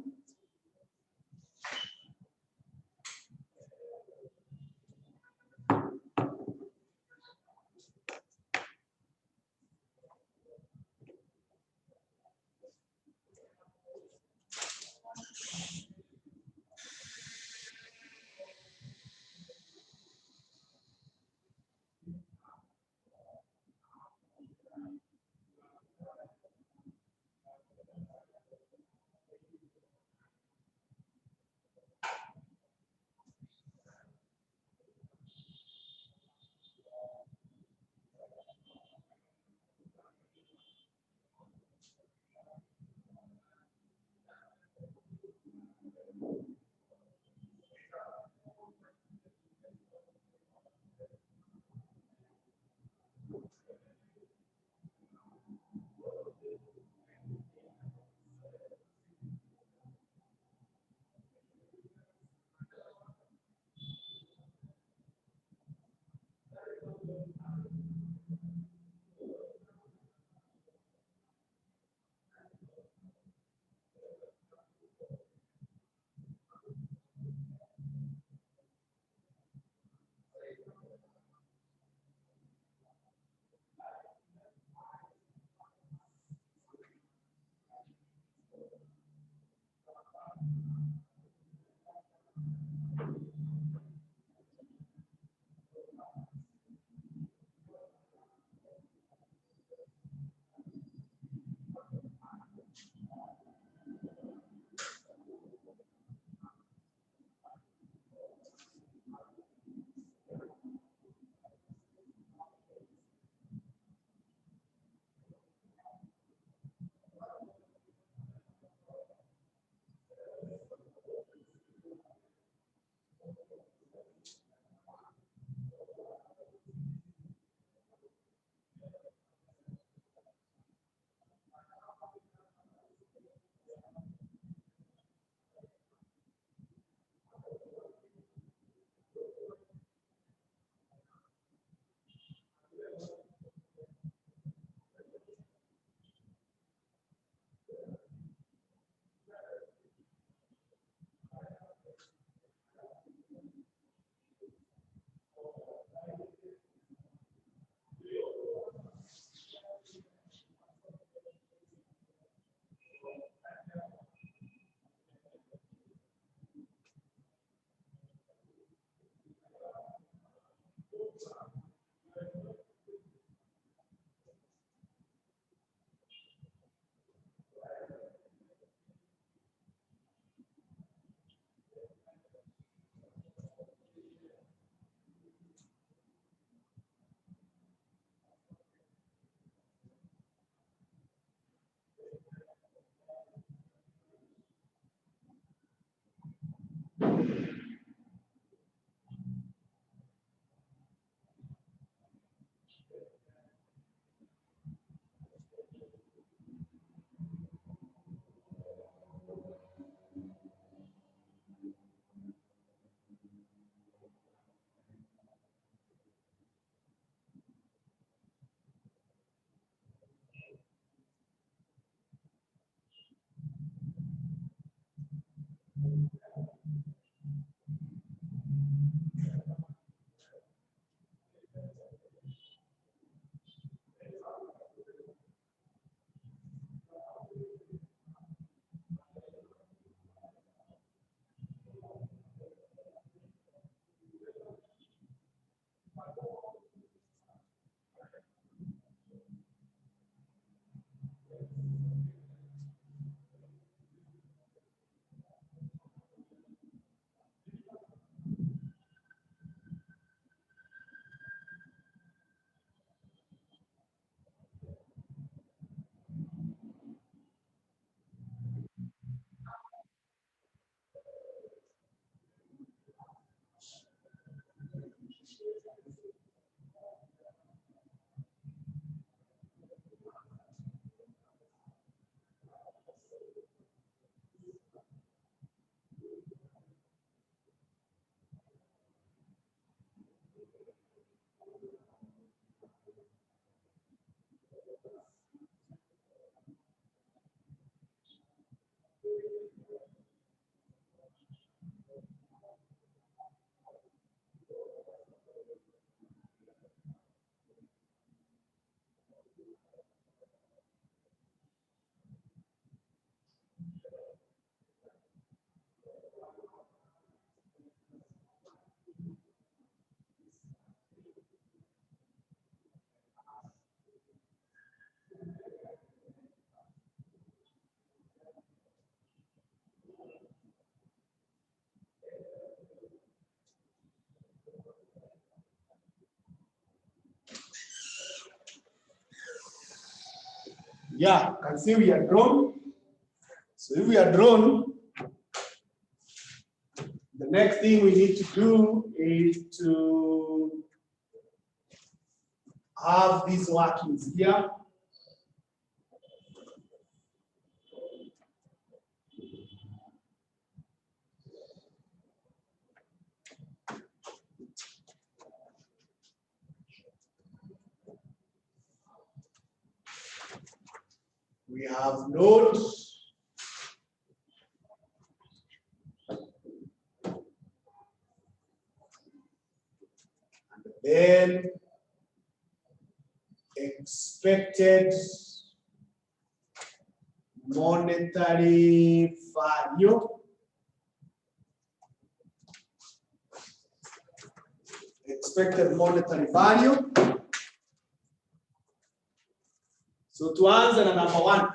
Yeah, can see we are drawn. So if we are drawn, the next thing we need to do is to have these workings here. We have nodes. And then expected monetary value. Expected monetary value. So to answer number one,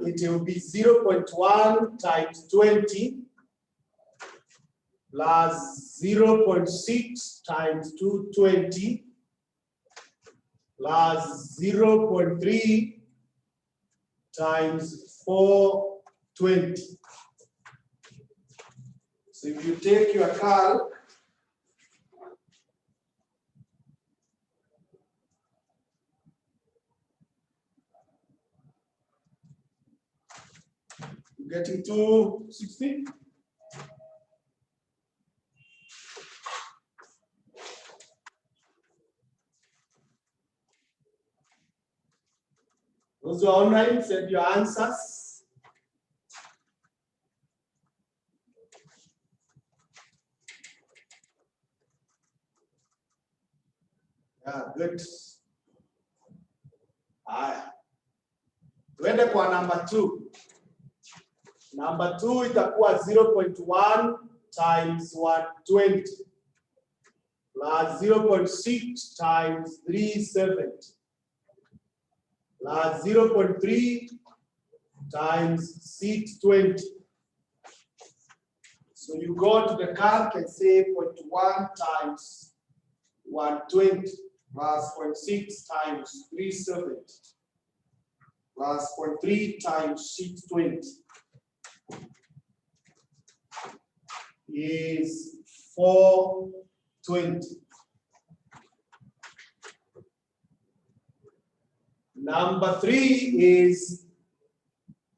it will be 0.1 times 20 plus 0.6 times 220 plus 0.3 times 420. So if you take your calc, you're getting 260. Those who are online, send your answers. Yeah, good. Haya. Tuende kwa number 2. Number 2 itakuwa 0.1 times 120 plus 0.6 times 370 plus 0.3 times 620. So you go to the calc and say 0.1 times 120 plus 0.6 times 370 plus 0.3 times 620 is 420. Number 3 is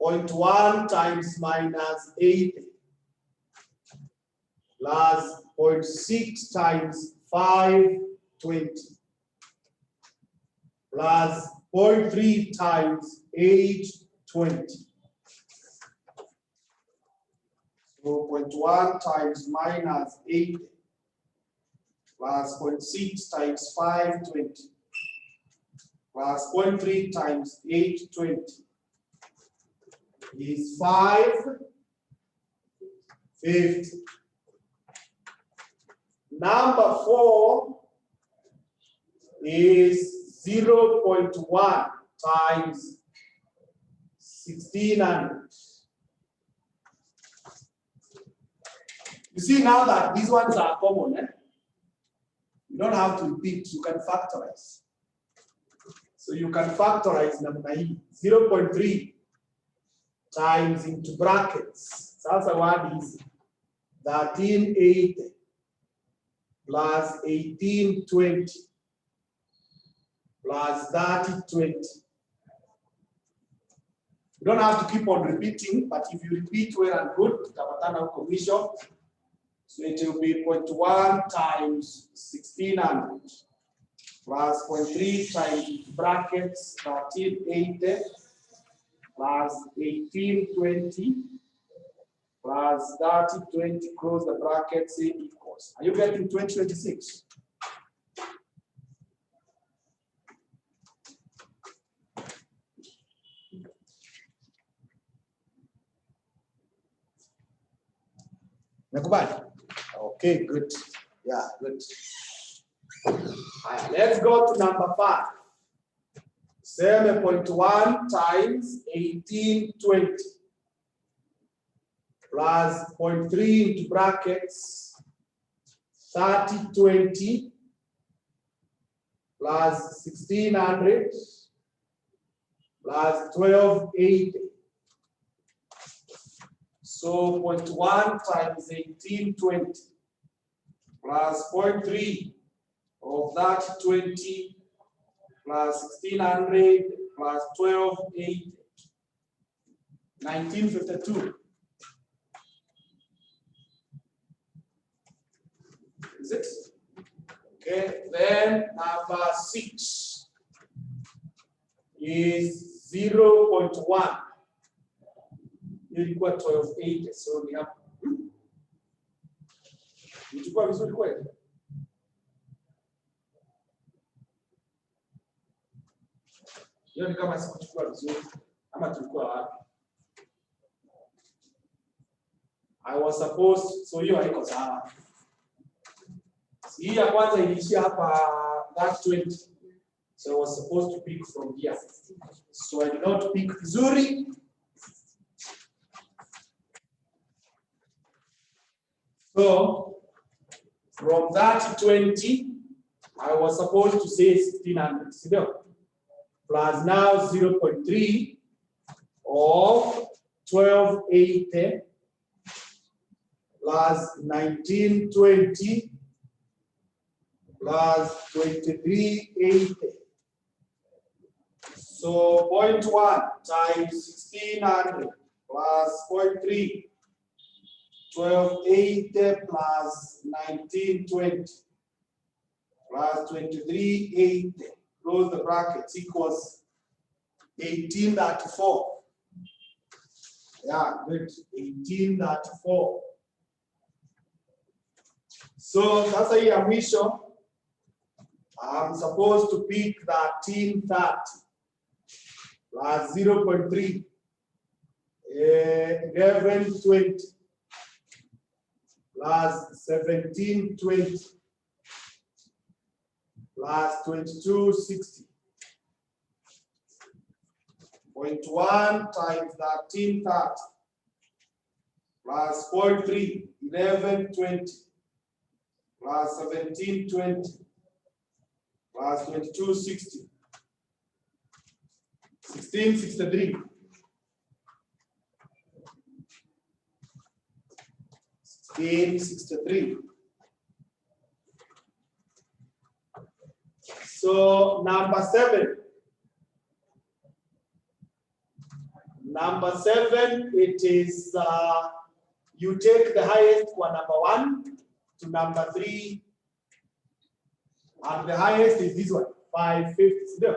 0.1 times minus 80 plus 0.6 times 520 plus 0.3 times 820. So 0.1 times minus 80 plus 0.6 times 520 plus 0.3 times 820 is 550. Number 4 is 0.1 times 1600. You see now that these ones are common, eh? You don't have to repeat, you can factorize. So you can factorize number 0.3 times into brackets. Sasa one is 1380 plus 1820 plus 3020. You don't have to keep on repeating, but if you repeat well and good, utapatana huko mwisho. So it will be 0.1 times 1600 plus 0.3 times brackets 1380 plus 1820 plus 3020, close the brackets, equals. Are you getting 2026? Okay, good. Yeah, good. Right, let's go to number 5. 7.1 times 1820 plus 0.3 into brackets 3020 plus 1600 plus 1280. So 0.1 times 1820 plus 0.3 of that 20 plus 1600 plus 1280, 1952. Is it? Okay, then number 6 is 0.1. Ilikuwa 1280, so ni hapa. Ilikuwa vizuri kweli? Hiyo ni kama sikuchukua vizuri ama tulikuwa wapi? I was supposed, so hiyo haiko sawa. Hii ya kwanza iliishia hapa that 20. So I was supposed to pick from here. So I did not pick vizuri. So from that 20, I was supposed to say 1600. See there? Plus now 0.3 of 1280 plus 1920 plus 2380. So 0.1 times 1600 plus 0.3, 1280 plus 1920 plus 2380. Close the brackets, equals 1834. Yeah, good. 1834. So sasa hii ya mwisho, I'm supposed to pick 1330 plus 0.3, 1120 plus 1720 plus 2260. 0.1 times 1330 plus 0.3, 1120 plus 1720 plus 2260. 1663. 1663. So number 7. Number 7, it is you take the highest one, number 1 to number 3, and the highest is this one, 550.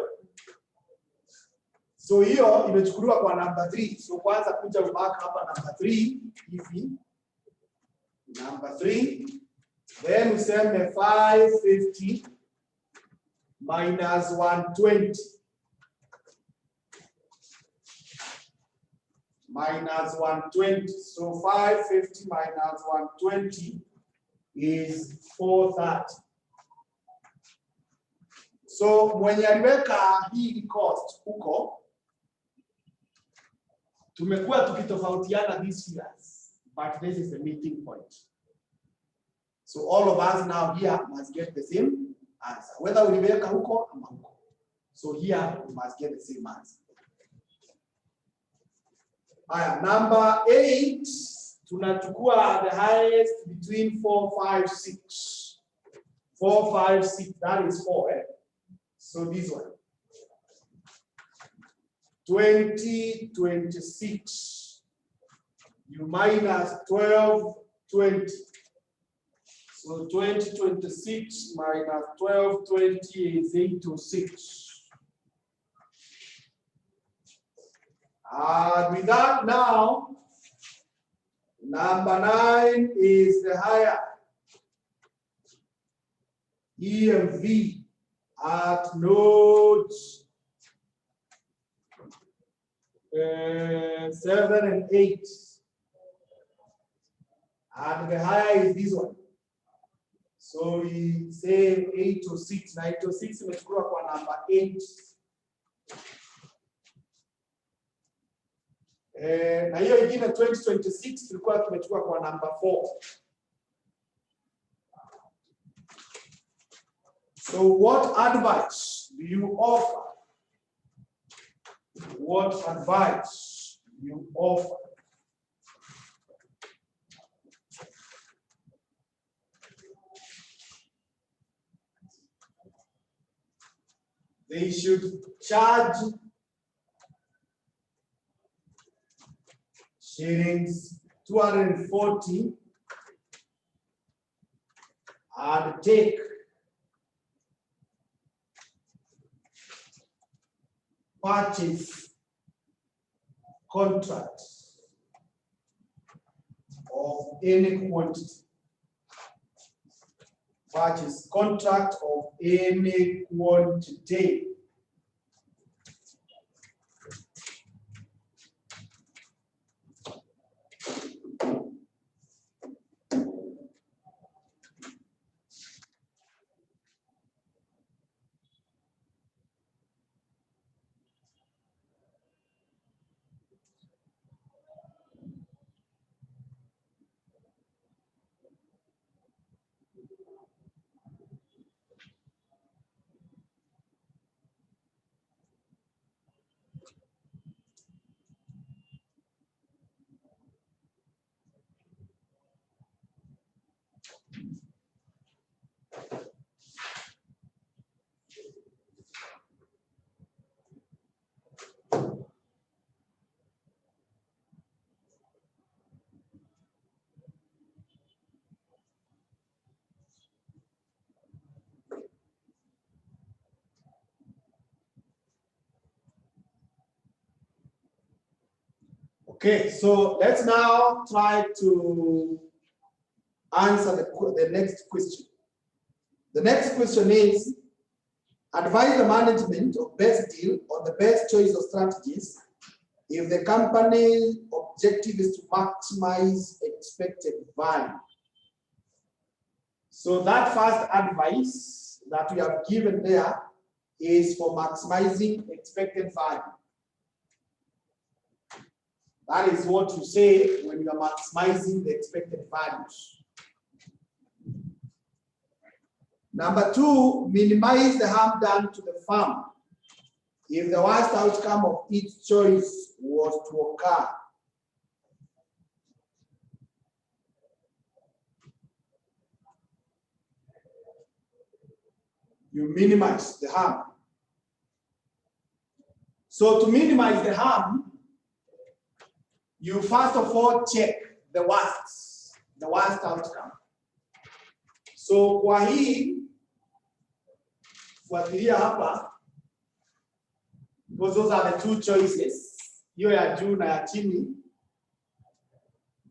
So hiyo imechukuliwa kwa number 3. So kwanza kuja umark hapa number 3 hivi. Number 3, then useme 550 minus 120 minus 120. So 550 minus 120 is 430. So mwenye aliweka hii cost huko, tumekuwa tukitofautiana these figures, but this is the meeting point. So all of us now here must get the same answer, whether uliweka huko ama huko. So here we must get the same answer. Number 8, tunachukua the highest between 456. 456, that is 4. So this one. 2026. You minus 1220. So 2026 minus 1220 is 806. And with that now, number 9 is the higher EMV at nodes 7 and 8. And the higher is this one. So we say 806. Now 806 imechukua kwa number 8. Na hiyo ingine 2026 tulikuwa tumechukua kwa number 4. So what advice do you offer? What advice do you offer? They should charge shillings 240 and take purchase contract of any quantity. Purchase contract of any quantity. Okay, so let's now try to answer the next question. The next question is, advise the management of best deal on the best choice of strategies if the company's objective is to maximize expected value. So that first advice that we have given there is for maximizing expected value. That is what you say when you are maximizing the expected values. Number 2, minimize the harm done to the firm if the worst outcome of each choice was to occur. You minimize the harm. So to minimize the harm, you first of all check the worst outcome. So kwa hii fuatilia hapa, because those are the two choices, hiyo ya juu na ya chini.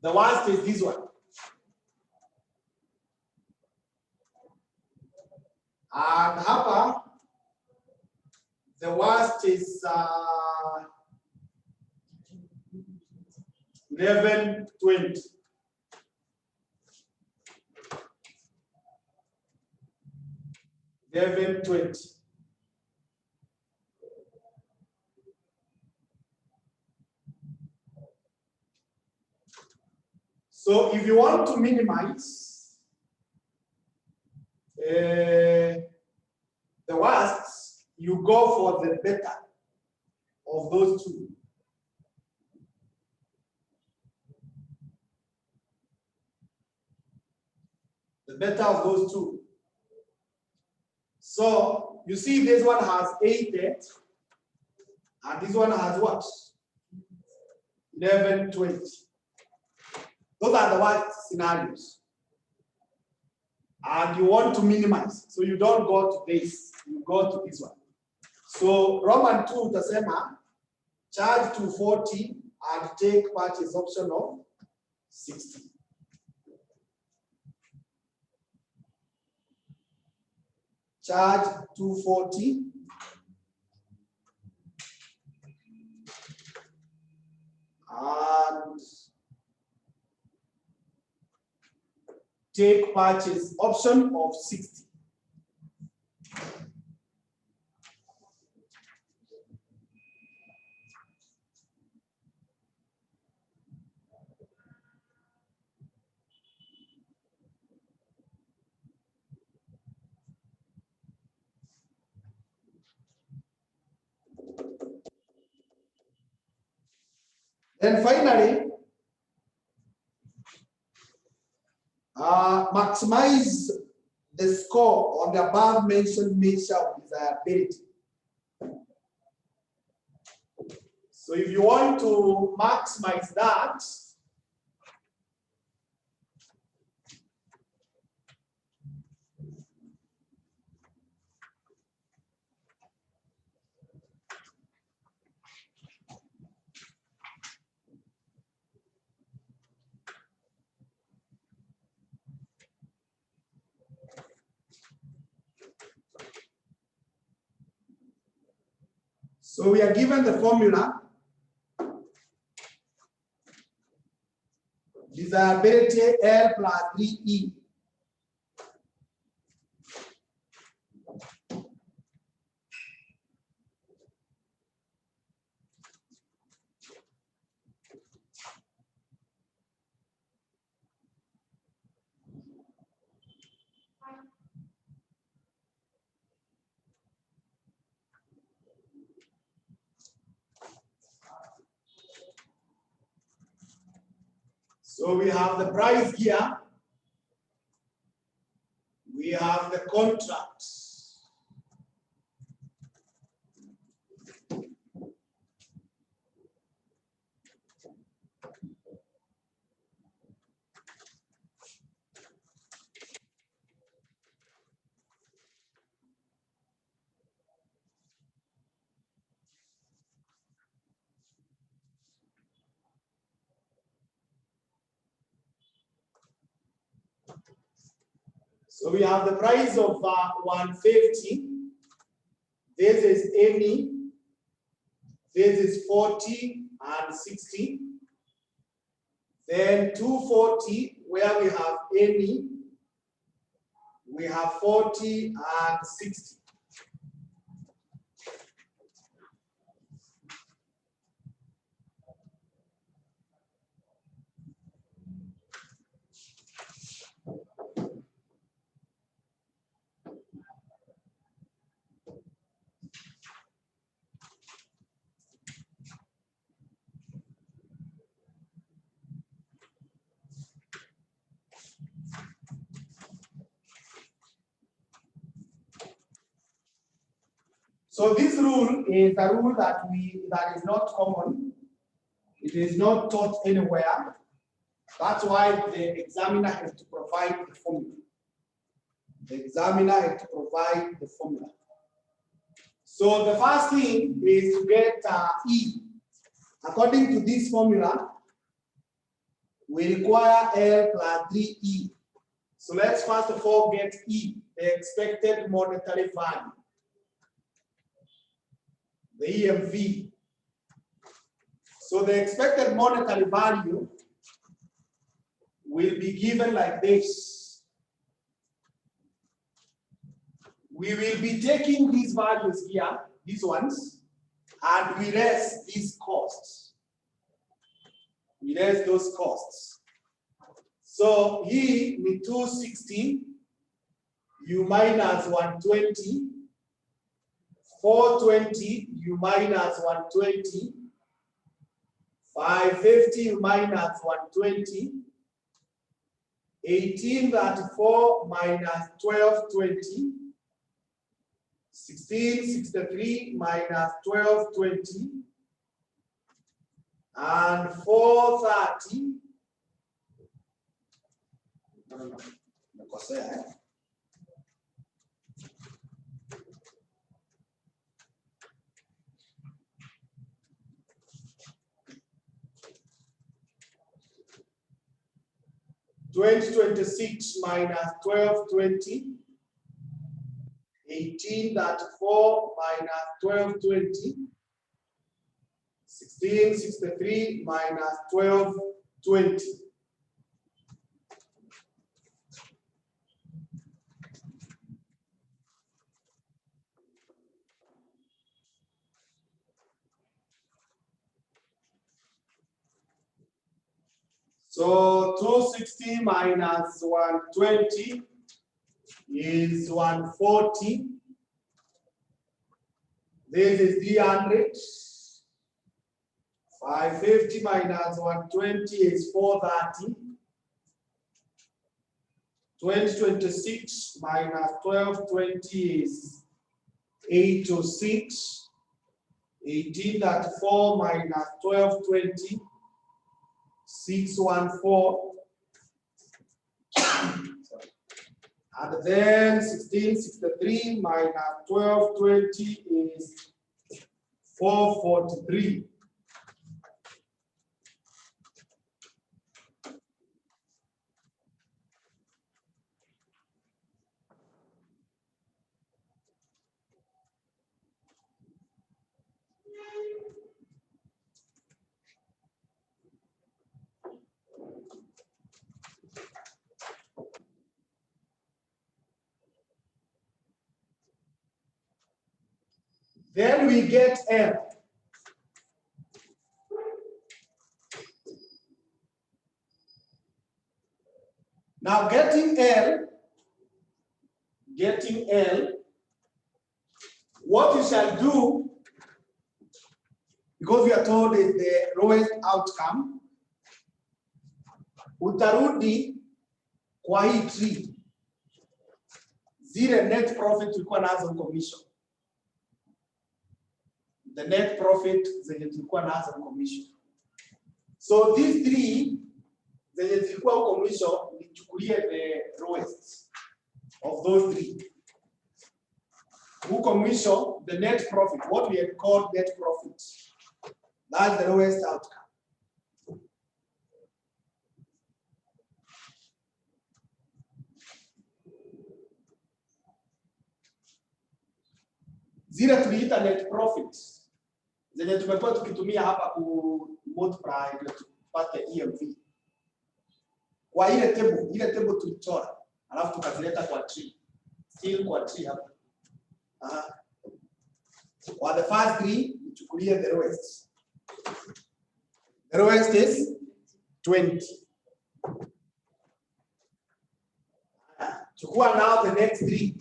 The worst is this one. And hapa, the worst is 1120. So if you want to minimize the worst, you go for the better of those two. The better of those two. So you see this one has 8 debt and this one has what? 1120. Those are the worst scenarios. and you want to minimize. So you don't go to this, you go to this one. So Roman 2 utasema charge 240 and take purchase option of 60. Charge 240 and take purchase option of 60. Then finally, maximize the score on the above mentioned measure of desirability. So if you want to maximize that, so we are given the formula. Desirability L plus 3E. So we have the price here. We have the contract. So we have the price of 150. This is any. This is 40 and 60. Then 240, where we have any, we have 40 and 60. So this rule is a rule that is not common. It is not taught anywhere. That's why the examiner has to provide the formula. The examiner has to provide the formula. So the first thing is to get E. According to this formula, we require L plus 3E. So let's first of all get E, the expected monetary value. The EMV. So the expected monetary value will be given like this. We will be taking these values here, these ones, and we less these costs. We less those costs. So here, with 260, you minus 120. 420, you minus 120. 550, you minus 120. 1834 minus 1220. 1663 minus 1220. And 430. 2026 minus 1220. 1834 minus 1220. 1663 minus 1220. So 260 minus 120 is 140. This is 300. 550 minus 120 is 430. 2026 minus 1220 is 806. 1834 minus 1220, 614. And then 1663 minus 1220 is 443. Then we get L. Now getting L, what you shall do, because we are told is the lowest outcome, utarudi kwa hii tree, zile net profit tulikuwa nazo commission. The net profit zenye tulikuwa nazo commission. So these three zenye tulikuwa commission, nichukulie the lowest of those three. Who commission the net profit, what we have called net profit. That's the lowest outcome. Zile tuliita net profit. Zenye tumekuwa tukitumia hapa ku multiply ndio tupate EMV. Kwa ile table tulichora, alafu tukazileta kwa tree. Still kwa tree hapa. For the first three, nichukulie the lowest. The lowest is 20. Chukua now the next three.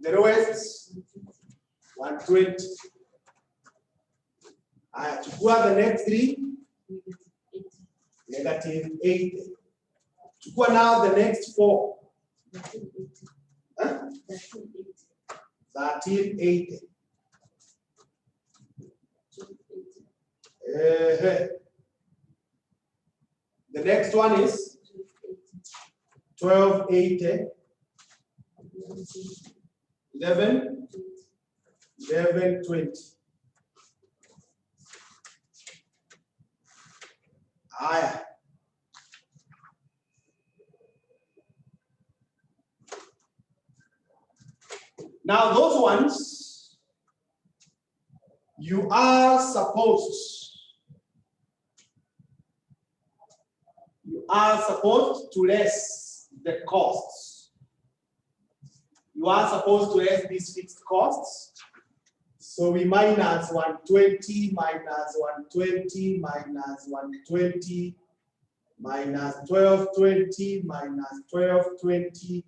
The lowest 120. Chukua the next three. Negative 80. Chukua now the next four. 1380. The next one is 1280. 1120. Now those ones, you are supposed to less the costs. You are supposed to less these fixed costs. So we minus 120 minus 120 minus 120 minus 1220 minus 1220.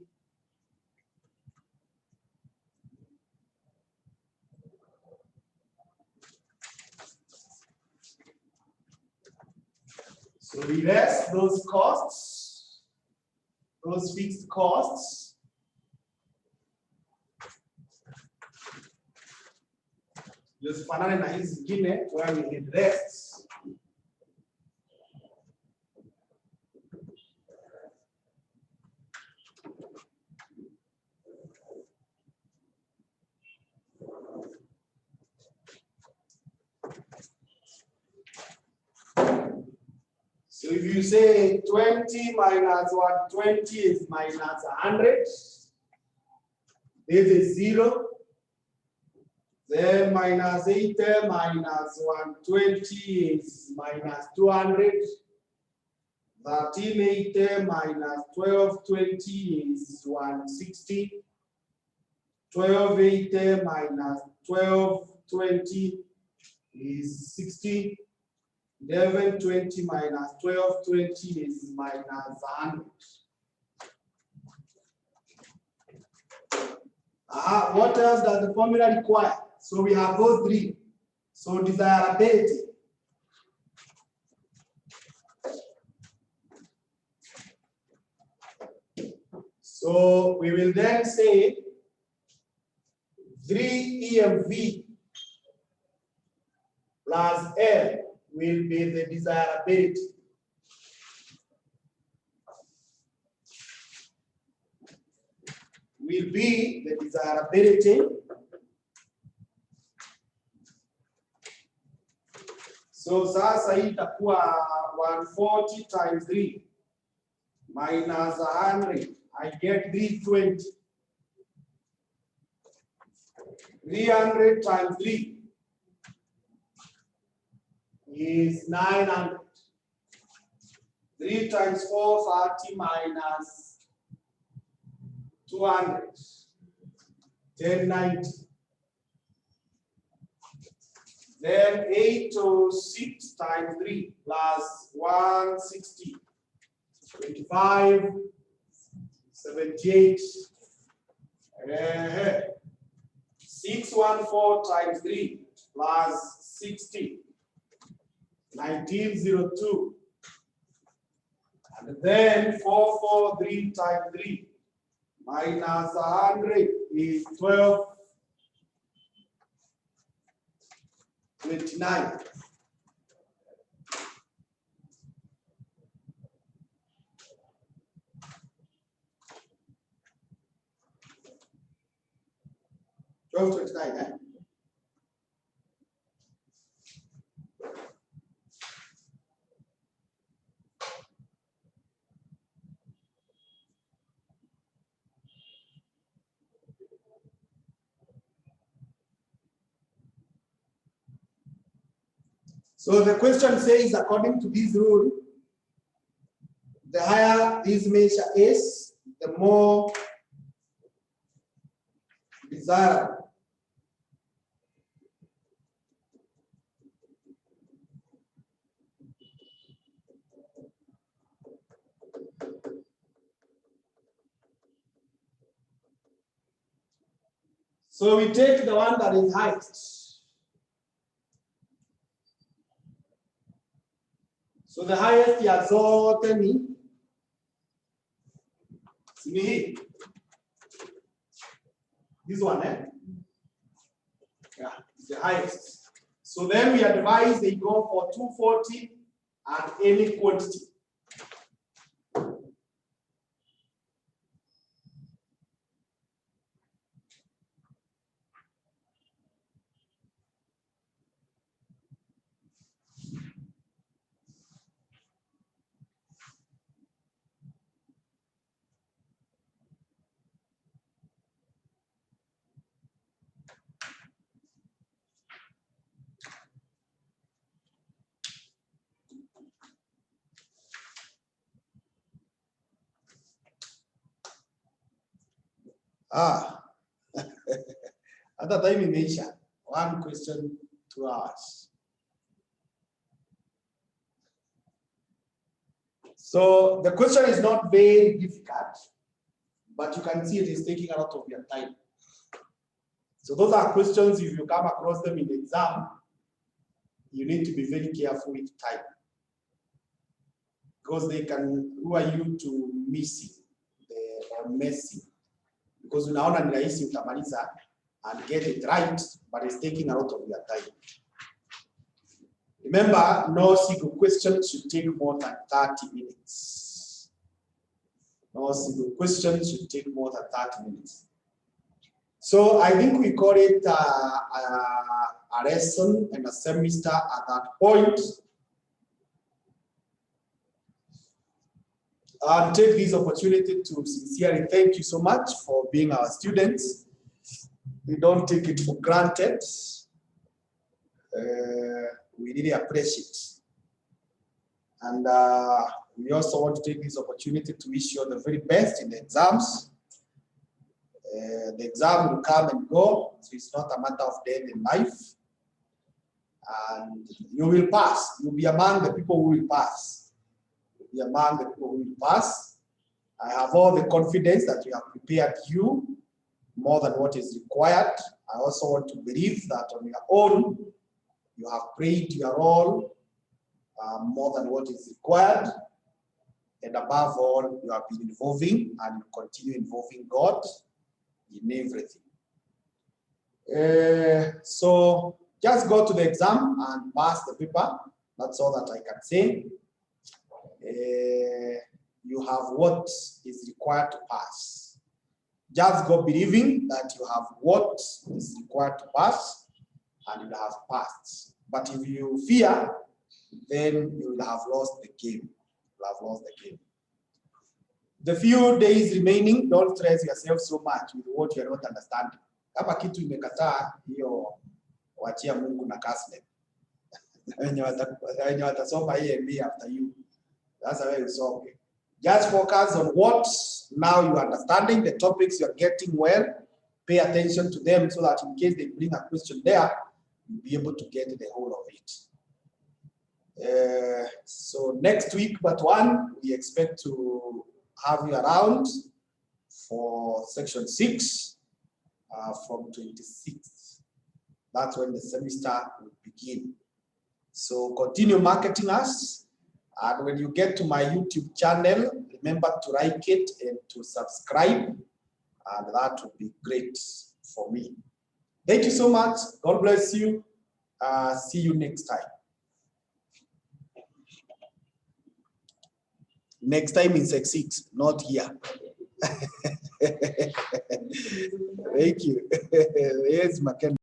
So we less those costs, those fixed costs. Just fanane na hizi zingine where we had rests. So we if you say 20 minus 120 is minus 100, this is 0. Then minus 80 minus 120 is minus 200. 1380 minus 1220 is 160. 1280 minus 1220 is 60. 1120 minus 1220 is minus 100. What else does the formula require? So we have those three. So desirability. So we will then say 3 EMV plus L will be the desirability. Will be the desirability. So sasa hii itakuwa 140 times 3 minus 100. I get 320. 300 times 3 is 900. 3 times 4, 30 minus 200. 1090. Then 806 times 3 plus 160. 25. 78. 614 times 3 plus 60. 1902. And then 443 times 3 minus 100 is 1229. So the question says, according to this rule, the higher this measure is, the more desirable. So we take the one that is highest. So the highest ya zote ni hii. This one, eh? Yeah, it's the highest. So then we advise they go for 240 and any quantity. At that time imeisha. One question, 2 hours. So the question is not very difficult, but you can see it is taking a lot of your time. So those are questions, if you come across them in the exam, you need to be very careful with time, because they can lure you to missing or messing. Because unaona ni rahisi utamaliza and get it right, but it's taking a lot of your time. Remember, no single question should take more than 30 minutes. No single question should take more than 30 minutes. So I think we call it a lesson and a semester at that point. And take this opportunity to sincerely thank you so much for being our students. We don't take it for granted. We really appreciate it. And we also want to take this opportunity to wish you the very best in the exams. The exam will come and go, so it's not a matter of death in life. And you will pass. You'll be among the people who will pass. You'll be among the people who will pass. I have all the confidence that we have prepared you more than what is required. I also want to believe that on your own, you have prayed your role more than what is required. And above all, you have been involving and you continue involving God in everything. So just go to the exam and pass the paper. That's all that I can say. You have what is required to pass. Just go believing that you have what is required to pass and you have passed. But if you fear, then you will have lost the game. You have lost the game. The few days remaining, don't stress yourself so much with what you are not understanding. Kama kitu imekataa, hiyo wachia Mungu na kasle. Wenye watasoma EMB after you. That's the way it's okay. Just focus on what now you are understanding, the topics you are getting well. Pay attention to them so that in case they bring a question there, you'll be able to get the whole of it. So next week, but one, we expect to have you around for section 6 from 26th. That's when the semester will begin. So continue marketing us. And when you get to my YouTube channel, remember to like it and to subscribe. And that would be great for me. Thank you so much. God bless you. See you next time. Next time in Sec 6, not here. Thank you. Yes, McKenna.